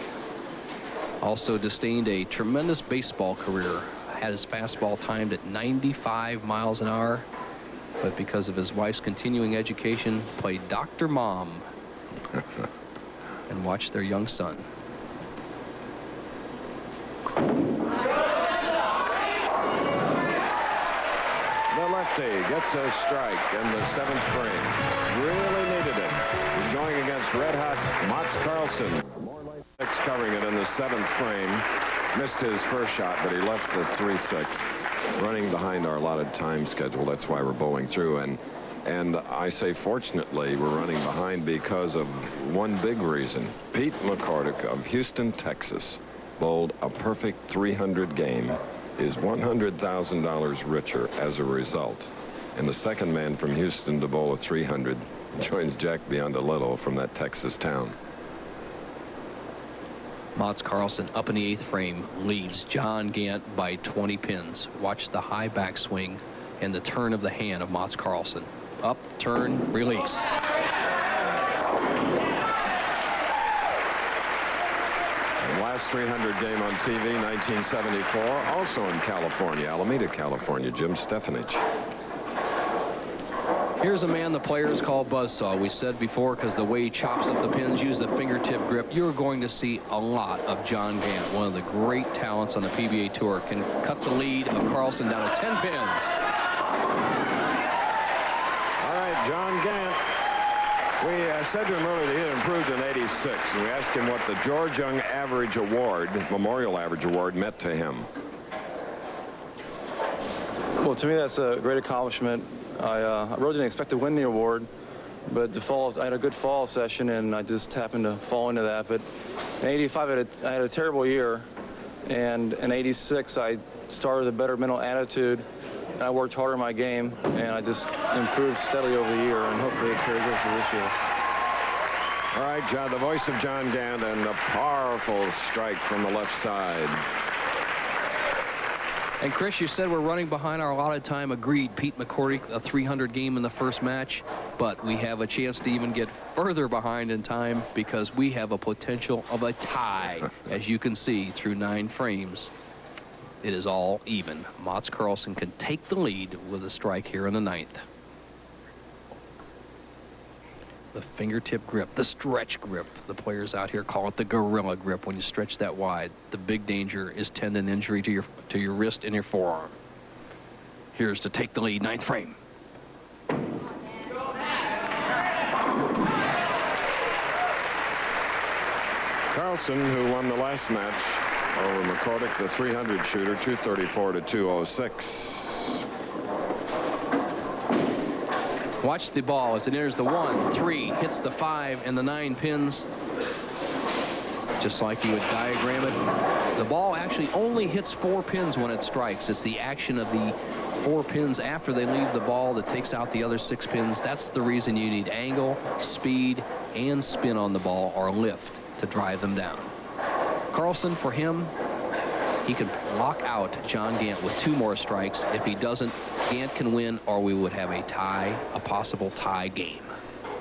Also disdained a tremendous baseball career. Had his fastball timed at 95 miles an hour, but because of his wife's continuing education, played Dr. Mom and watched their young son. The lefty gets a strike in the 7th frame. Really needed it. He's going against red-hot Mats Karlsson. More late 6 covering it in the 7th frame. Missed his first shot, but he left the 3-6. Running behind our allotted time schedule. That's why we're bowling through. And I say fortunately we're running behind because of one big reason. Pete McCordic of Houston, Texas, bowled a perfect 300 game. Is $100,000 richer as a result. And the second man from Houston to bowl a 300 joins Jack Biondolillo from that Texas town. Mats Karlsson up in the 8th frame leads John Gant by 20 pins. Watch the high backswing and the turn of the hand of Mats Karlsson. Up, turn, release. Last 300 game on TV, 1974, also in California, Alameda, California, Jim Stefanich. Here's a man the players call Buzzsaw. We said before, because the way he chops up the pins, use the fingertip grip, you're going to see a lot of John Gant, one of the great talents on the PBA Tour. Can cut the lead of Karlsson down to 10 pins. All right, John Gant. We said to him earlier that he had improved in 86, and we asked him what the George Young Average Award, Memorial Average Award, meant to him. Well, to me, that's a great accomplishment. I really didn't expect to win the award, but I had a good fall session, and I just happened to fall into that. But in 85, I had a terrible year, and in 86, I started with a better mental attitude, and I worked harder in my game, and I just improved steadily over the year, and hopefully it carries over for this year. All right, John, the voice of John Gant, and a powerful strike from the left side. And Chris, you said we're running behind our allotted time. Agreed. Pete McCordic, a 300 game in the first match, but we have a chance to even get further behind in time because we have a potential of a tie. As you can see through 9 frames, it is all even. Mats Karlsson can take the lead with a strike here in the 9th. The fingertip grip, the stretch grip. The players out here call it the gorilla grip when you stretch that wide. The big danger is tendon injury to your wrist and your forearm. Here's to take the lead, 9th frame. Karlsson, who won the last match over McCordic, the 300 shooter, 234 to 206. Watch the ball as it enters the 1, 3, hits the 5 and the 9 pins. Just like you would diagram it. The ball actually only hits 4 pins when it strikes. It's the action of the 4 pins after they leave the ball that takes out the other 6 pins. That's the reason you need angle, speed, and spin on the ball, or lift, to drive them down. Karlsson, for him, he could lock out John Gant with 2 more strikes. If he doesn't, Gant can win, or we would have a tie, a possible tie game. A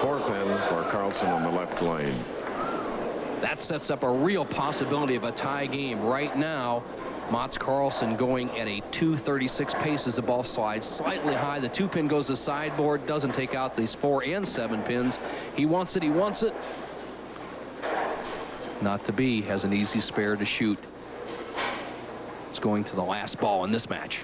4-pin for Karlsson on the left lane. That sets up a real possibility of a tie game. Right now, Mats Karlsson going at a 2:36 pace as the ball slides slightly high. The 2-pin goes to sideboard, doesn't take out these 4 and 7 pins. He wants it, he wants it. Not to be, has an easy spare to shoot. It's going to the last ball in this match.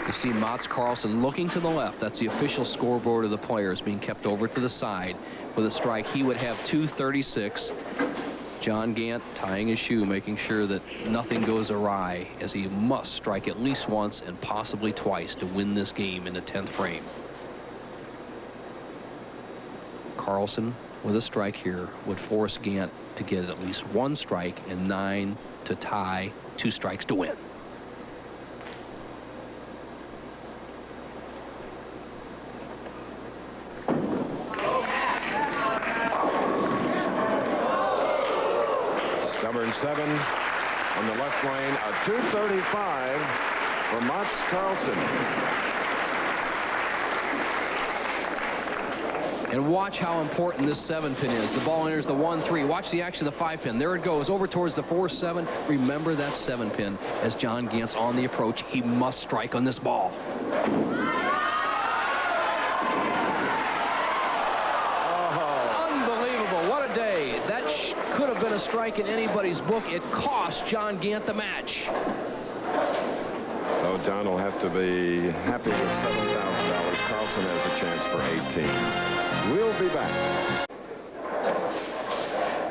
You see Mats Karlsson looking to the left. That's the official scoreboard of the players, being kept over to the side. With a strike, he would have 236. John Gant tying his shoe, making sure that nothing goes awry, as he must strike at least once and possibly twice to win this game in the 10th frame. Karlsson with a strike here would force Gant to get at least 1 strike and 9 to tie, 2 strikes to win. Stubborn 7 on the left lane, a 235 for Mats Karlsson. And watch how important this 7-pin is. The ball enters the 1-3. Watch the action of the 5-pin. There it goes over towards the 4-7. Remember that 7-pin. As John Gant's on the approach, he must strike on this ball. Unbelievable. What a day. That could have been a strike in anybody's book. It cost John Gant the match. So John will have to be happy with $7,000. Karlsson has a chance for 18. We'll be back.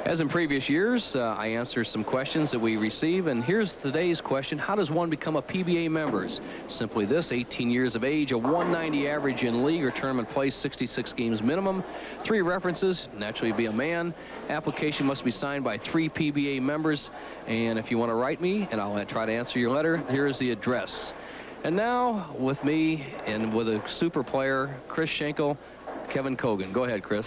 As in previous years, I answer some questions that we receive, and here's today's question. How does one become a PBA member? Simply this: 18 years of age, a 190 average in league or tournament play, 66 games minimum, 3 references, naturally be a man. Application must be signed by 3 PBA members, and if you want to write me, and I'll try to answer your letter, here's the address. And now, with me, and with a super player, Chris Schenkel, Kevin Kogan. Go ahead, Chris.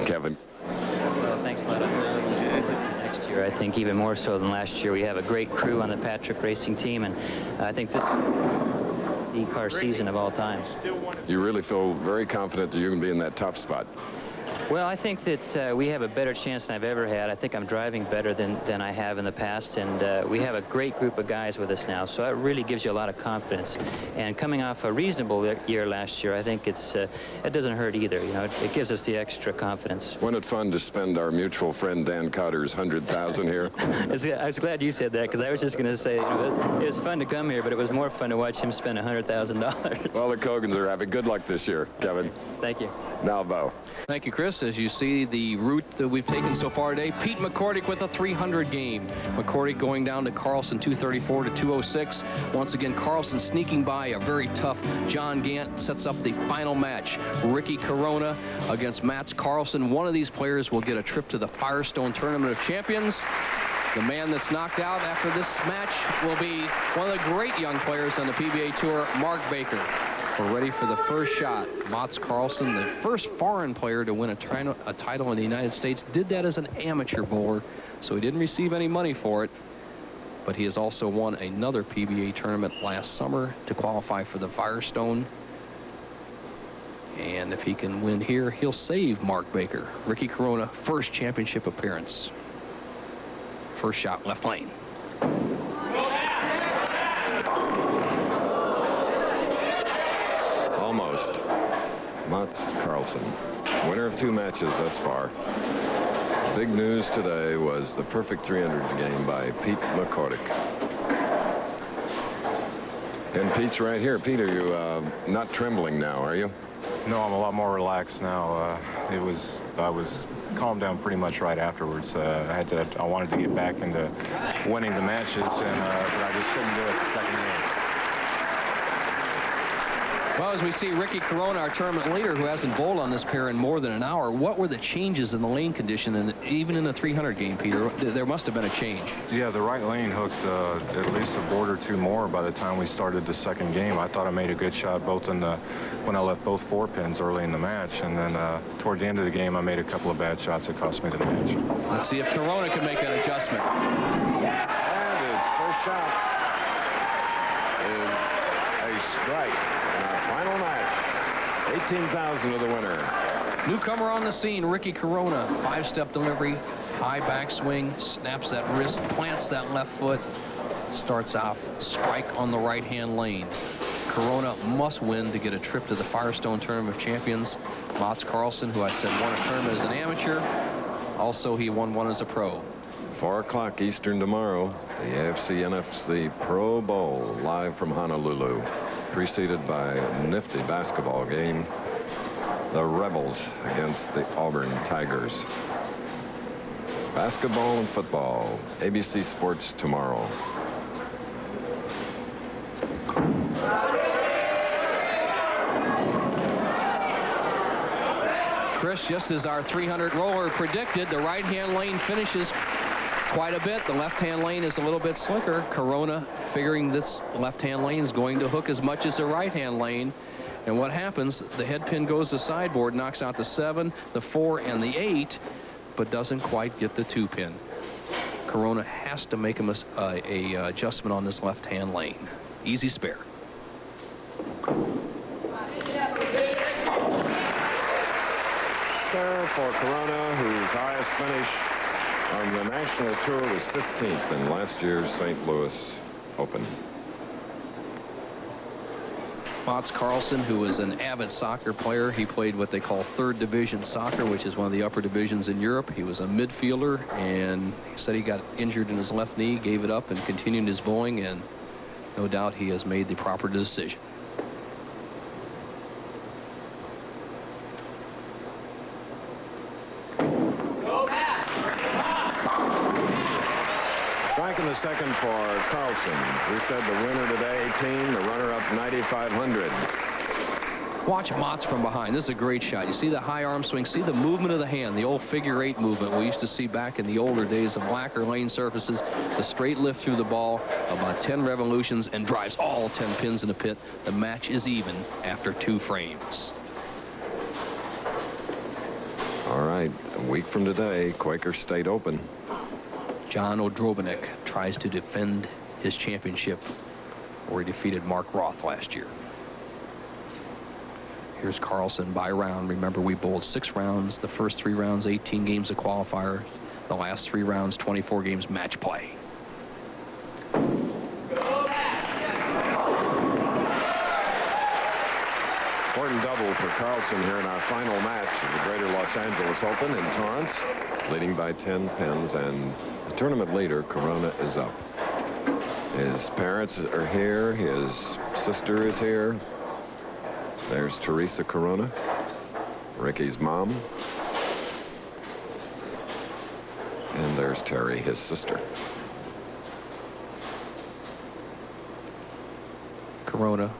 Kevin. Well, thanks a lot. I'm really looking forward to next year. I think even more so than last year. We have a great crew on the Patrick Racing team, and I think this is the car season of all time. You really feel very confident that you're going to be in that top spot? Well, I think that we have a better chance than I've ever had. I think I'm driving better than I have in the past, and we have a great group of guys with us now, so it really gives you a lot of confidence. And coming off a reasonable year last year, I think it doesn't hurt either. You know, it gives us the extra confidence. Wasn't it fun to spend our mutual friend Dan Cotter's $100,000 here? I was glad you said that, because I was just going to say, you know, it was fun to come here, but it was more fun to watch him spend $100,000. Well, the Cogans are having good luck this year, Kevin. Thank you. Now, Bo. Thank you, Chris. As you see the route that we've taken so far today, Pete McCordic with a 300 game. McCordic going down to Karlsson 234 to 206. Once again, Karlsson sneaking by a very tough John Gant. Sets up the final match. Ricky Corona against Mats Karlsson. One of these players will get a trip to the Firestone Tournament of Champions. The man that's knocked out after this match will be one of the great young players on the PBA Tour, Mark Baker. We're ready for the first shot. Mats Karlsson, the first foreign player to win a title in the United States, did that as an amateur bowler, so he didn't receive any money for it. But he has also won another PBA tournament last summer to qualify for the Firestone. And if he can win here, he'll save Mark Baker. Ricky Corona, first championship appearance. First shot, left lane. Almost. Mats Karlsson, winner of 2 matches thus far. Big news today was the perfect 300 game by Pete McCordic. And Pete's right here. Pete, are you not trembling now, are you? No, I'm a lot more relaxed now. I was calmed down pretty much right afterwards. I wanted to get back into winning the matches, but I just couldn't do it the second game. Well, as we see Ricky Corona, our tournament leader, who hasn't bowled on this pair in more than an hour, what were the changes in the lane condition, and even in the 300 game, Peter? There must have been a change. Yeah, the right lane hooked at least a board or 2 more by the time we started the second game. I thought I made a good shot both when I left both 4 pins early in the match, and then toward the end of the game, I made a couple of bad shots that cost me the match. Let's see if Corona can make that adjustment. And his first shot is a strike. Final match, 18,000 to the winner. Newcomer on the scene, Ricky Corona. 5-step delivery, high backswing, snaps that wrist, plants that left foot, starts off strike on the right-hand lane. Corona must win to get a trip to the Firestone Tournament of Champions. Mats Karlsson, who I said won a tournament as an amateur, also he won one as a pro. 4 o'clock Eastern tomorrow, the AFC NFC Pro Bowl live from Honolulu. Preceded by a nifty basketball game, the Rebels against the Auburn Tigers. Basketball and football, ABC Sports tomorrow. Chris, just as our 300 roller predicted, the right-hand lane finishes quite a bit. The left-hand lane is a little bit slicker. Corona figuring this left-hand lane is going to hook as much as the right-hand lane. And what happens, the head pin goes to sideboard, knocks out the 7, the 4, and the 8, but doesn't quite get the 2 pin. Corona has to make a adjustment on this left-hand lane. Easy spare. Spare for Corona, whose highest finish on the national tour was 15th in last year's St. Louis Open. Mats Karlsson, who is an avid soccer player, he played what they call 3rd division soccer, which is one of the upper divisions in Europe. He was a midfielder, and he said he got injured in his left knee, gave it up, and continued his bowling, and no doubt he has made the proper decision. Strike in the second for Karlsson. We said the winner today, 18, the runner-up, 9,500. Watch Mats from behind. This is a great shot. You see the high arm swing. See the movement of the hand, the old figure 8 movement we used to see back in the older days of lacquer lane surfaces. The straight lift through the ball, about 10 revolutions, and drives all 10 pins in the pit. The match is even after 2 frames. All right, a week from today, Quaker State Open. John Odrobinick tries to defend his championship where he defeated Mark Roth last year. Here's Karlsson by round. Remember, we bowled 6 rounds. The first 3 rounds, 18 games of qualifier. The last 3 rounds, 24 games match play. Important double for Karlsson here in our final match of the Greater Los Angeles Open in Torrance, leading by 10 pins, and the tournament leader, Corona, is up. His parents are here. His sister is here. There's Teresa Corona, Ricky's mom. And there's Terry, his sister. Corona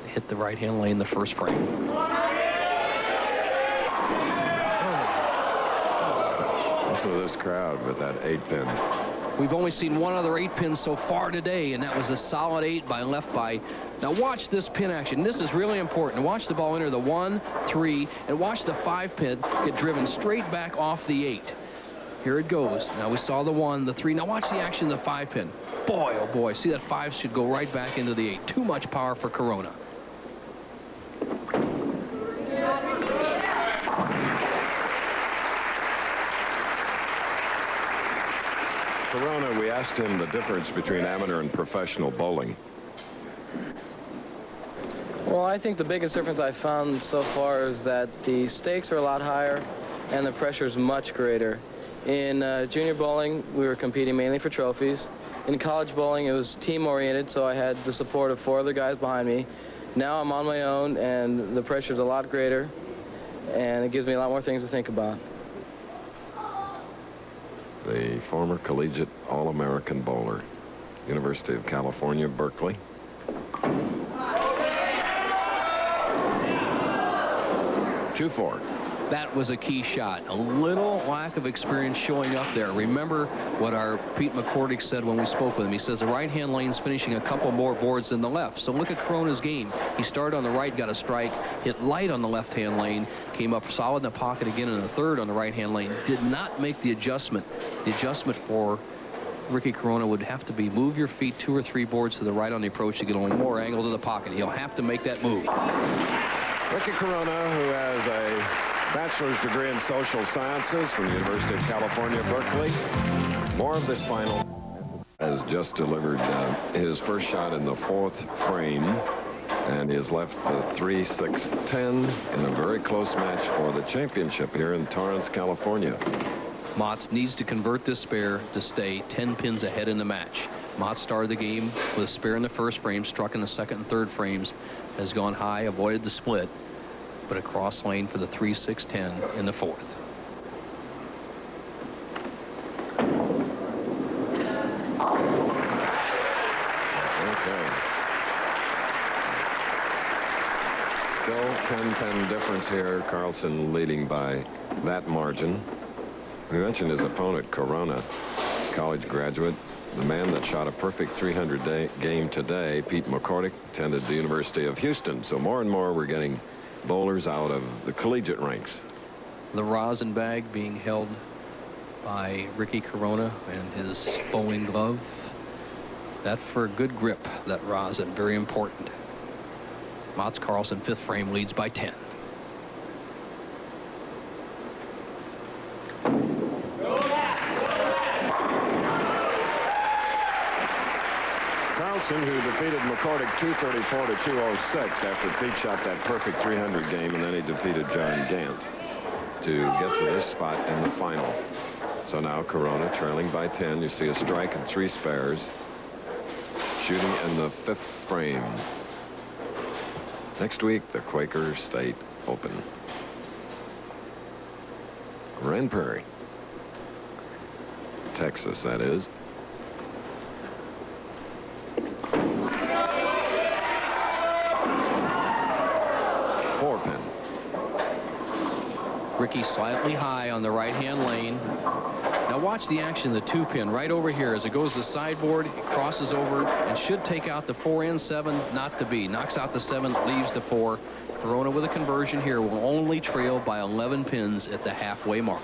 hit the right-hand lane the first frame. Listen to this crowd with that 8-pin. We've only seen one other 8-pin so far today, and that was a solid 8 by left by. Now watch this pin action. This is really important. Watch the ball enter the 1, 3, and watch the 5-pin get driven straight back off the 8. Here it goes. Now we saw the 1, the 3. Now watch the action of the 5-pin. Boy, oh boy, see that 5 should go right back into the 8. Too much power for Corona. Corona, we asked him the difference between amateur and professional bowling. Well, I think the biggest difference I found so far is that the stakes are a lot higher and the pressure is much greater. In junior bowling, we were competing mainly for trophies. In college bowling, it was team-oriented, so I had the support of 4 other guys behind me. Now I'm on my own, and the pressure is a lot greater, and it gives me a lot more things to think about. The former collegiate All-American bowler, University of California, Berkeley. Two four. That was a key shot. A little lack of experience showing up there. Remember what our Pete McCordic said when we spoke with him. He says the right-hand lane's finishing a couple more boards than the left. So look at Corona's game. He started on the right, got a strike, hit light on the left-hand lane, came up solid in the pocket again in the third on the right-hand lane. Did not make the adjustment. The adjustment for Ricky Corona would have to be move your feet 2 or 3 boards to the right on the approach to get a little more angle to the pocket. He'll have to make that move. Ricky Corona, who has a bachelor's degree in social sciences from the University of California, Berkeley. More of this final. Has just delivered his first shot in the 4th frame, and he has left the 3-6-10 in a very close match for the championship here in Torrance, California. Motts needs to convert this spare to stay 10 pins ahead in the match. Motts started the game with a spare in the first frame, struck in the second and third frames, has gone high, avoided the split, but a cross lane for the 3-6-10 in the 4th. Okay. Still 10-pin difference here. Karlsson leading by that margin. We mentioned his opponent, Corona, college graduate. The man that shot a perfect 300 game today, Pete McCordic, attended the University of Houston. So more and more we're getting bowlers out of the collegiate ranks. The rosin bag being held by Ricky Corona and his bowling glove. That for a good grip, that rosin, very important. Motts Karlsson, 5th frame, leads by 10. Karlsson, who defeated McCordic 234 to 206 after Pete shot that perfect 300 game, and then he defeated John Gant to get to this spot in the final. So now Corona trailing by 10. You see a strike and 3 spares. Shooting in the 5th frame. Next week, the Quaker State Open. Grand Prairie, Texas, that is. Ricky slightly high on the right-hand lane. Now watch the action, the 2-pin right over here as it goes to the sideboard. It crosses over and should take out the 4 and 7. Not to be. Knocks out the 7, leaves the 4. Corona with a conversion here will only trail by 11 pins at the halfway mark.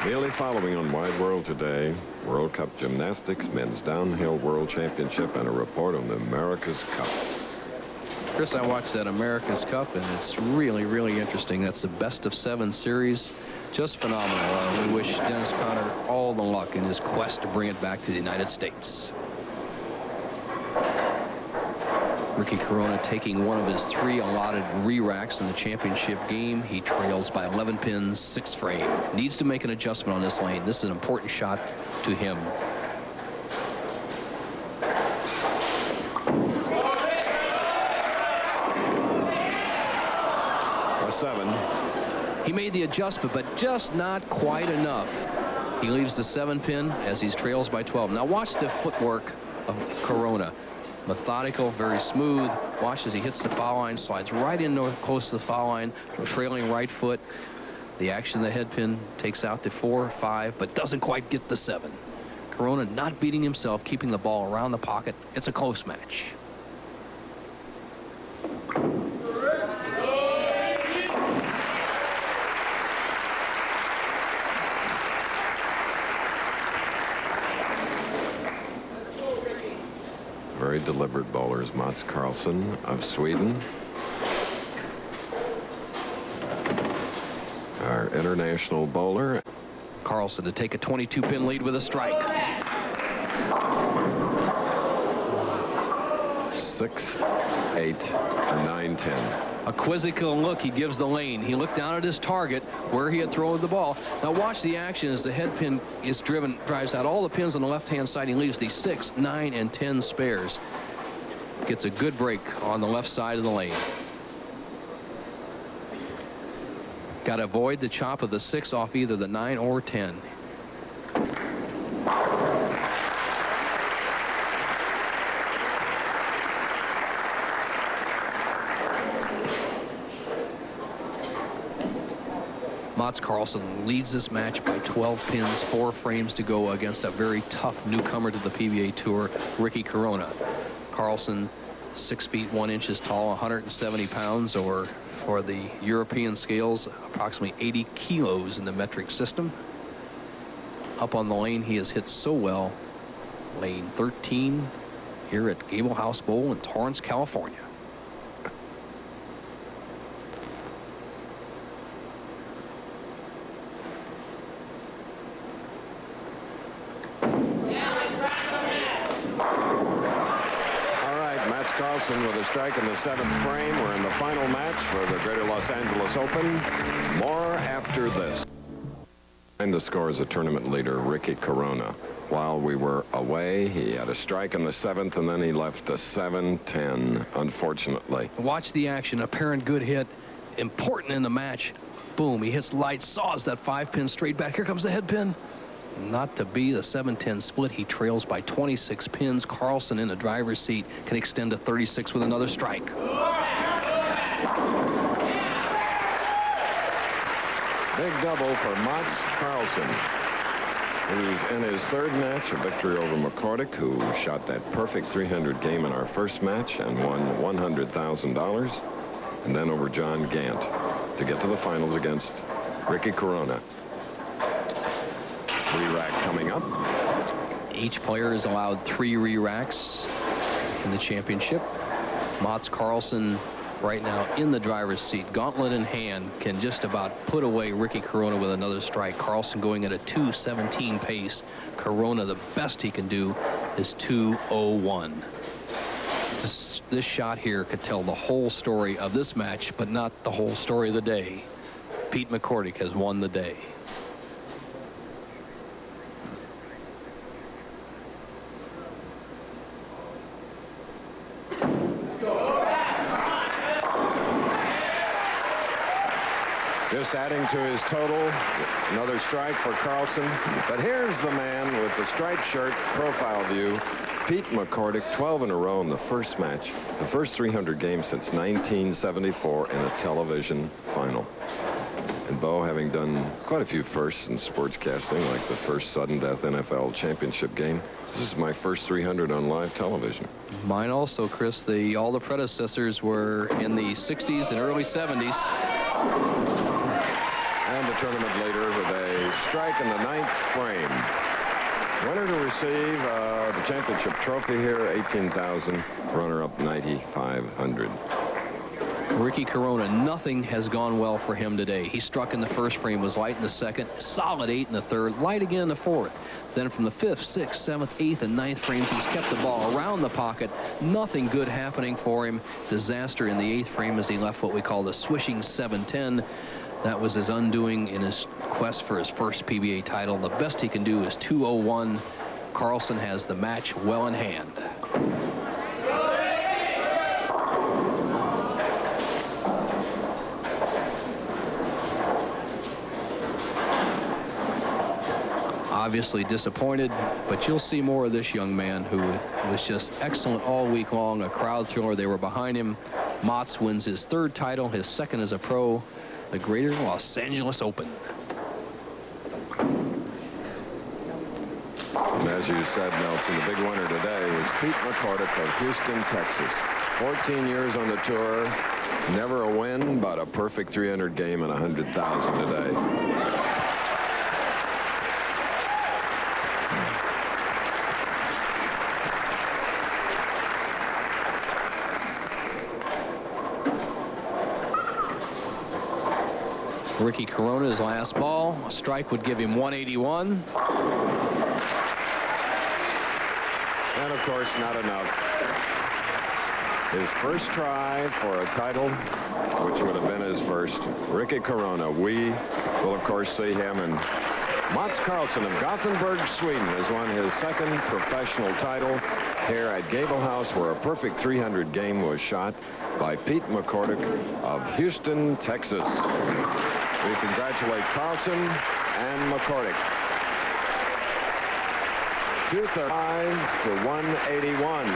Immediately following on Wide World today, World Cup Gymnastics, Men's Downhill World Championship, and a report on the America's Cup. Chris, I watched that America's Cup, and it's really, really interesting. That's the best of 7 series. Just phenomenal. We wish Dennis Conner all the luck in his quest to bring it back to the United States. Ricky Corona taking one of his 3 allotted re-racks in the championship game. He trails by 11 pins, 6 frame. Needs to make an adjustment on this lane. This is an important shot to him. A 7. He made the adjustment, but just not quite enough. He leaves the 7 pin as he trails by 12. Now watch the footwork of Corona. Methodical, very smooth. Watch as he hits the foul line, slides right in north close to the foul line, trailing right foot. The action, the head pin takes out the 4, 5, but doesn't quite get the 7. Corona not beating himself, keeping the ball around the pocket. It's a close match. Very deliberate bowlers, Mats Karlsson of Sweden. Our international bowler. Karlsson to take a 22-pin lead with a strike. 6, 8, 9, 10. A quizzical look he gives the lane. He looked down at his target where he had thrown the ball. Now watch the action as the head pin is drives out all the pins on the left-hand side. He leaves the 6, 9, and 10 spares. Gets a good break on the left side of the lane. Got to avoid the chop of the 6 off either the 9 or 10. Mats Karlsson leads this match by 12 pins, 4 frames to go against a very tough newcomer to the PBA Tour, Ricky Corona. Karlsson, 6 feet 1 inches tall, 170 pounds, or for the European scales, approximately 80 kilos in the metric system. Up on the lane, he has hit so well. Lane 13 here at Gable House Bowl in Torrance, California. Karlsson with a strike in the 7th frame. We're in the final match for the Greater Los Angeles Open. More after this. And the score is a tournament leader, Ricky Corona. While we were away, he had a strike in the 7th, and then he left a 7-10, unfortunately. Watch the action. Apparent good hit. Important in the match. Boom. He hits light, saws that 5-pin straight back. Here comes the head pin. Not to be the 7-10 split. He trails by 26 pins. Karlsson in the driver's seat can extend to 36 with another strike. Big double for Mats Karlsson, who's in his 3rd match, a victory over McCordic, who shot that perfect 300 game in our first match and won $100,000, and then over John Gant to get to the finals against Ricky Corona. Re-rack coming up. Each player is allowed 3 re-racks in the championship. Mats Karlsson right now in the driver's seat, gauntlet in hand, can just about put away Ricky Corona with another strike. Karlsson going at a 2:17 pace. Corona, the best he can do is 2:01. This shot here could tell the whole story of this match, but not the whole story of the day. Pete McCordic has won the day. Just adding to his total, another strike for Karlsson. But here's the man with the striped shirt, profile view, Pete McCordic, 12 in a row in the first match, the first 300 games since 1974 in a television final. And Bo, having done quite a few firsts in sportscasting, like the first sudden death NFL championship game, this is my first 300 on live television. Mine also, Chris. All the predecessors were in the 60s and early 70s. And the tournament leader with a strike in the 9th frame. Winner to receive the championship trophy here, $18,000. Runner-up, $9,500. Ricky Corona, nothing has gone well for him today. He struck in the first frame, was light in the second, solid 8 in the third, light again in the fourth. Then from the 5th, 6th, 7th, 8th, and 9th frames, he's kept the ball around the pocket. Nothing good happening for him. Disaster in the 8th frame as he left what we call the swishing 7-10. That was his undoing in his quest for his first PBA title. The best he can do is 201. Karlsson has the match well in hand. Obviously disappointed, but you'll see more of this young man who was just excellent all week long, a crowd thriller. They were behind him. Motts wins his 3rd title, his 2nd as a pro, the Greater Los Angeles Open. And as you said, Nelson, the big winner today was Pete McCordic of Houston, Texas. 14 years on the tour, never a win, but a perfect 300 game and $100,000 today. Ricky Corona, his last ball. A strike would give him 181. And, of course, not enough. His first try for a title, which would have been his first. Ricky Corona. We will, of course, see him. And Mats Karlsson of Gothenburg, Sweden, has won his 2nd professional title here at Gable House, where a perfect 300 game was shot by Pete McCordic of Houston, Texas. We congratulate Karlsson and McCordic. 235 to 181.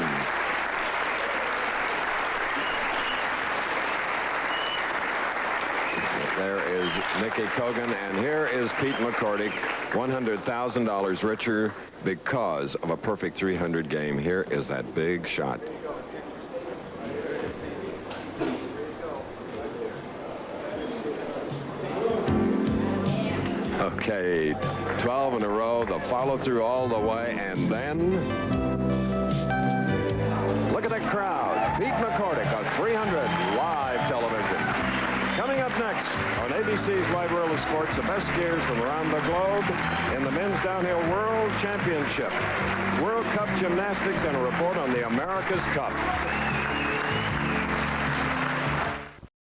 There is Mickey Kogan, and here is Pete McCordic, $100,000 richer because of a perfect 300 game. Here is that big shot. Okay, 12 in a row, the follow-through all the way, and then look at that crowd. Pete McCordic on 300 live television. Coming up next on ABC's Wide World of Sports, the best skiers from around the globe in the Men's Downhill World Championship, World Cup Gymnastics, and a report on the America's Cup.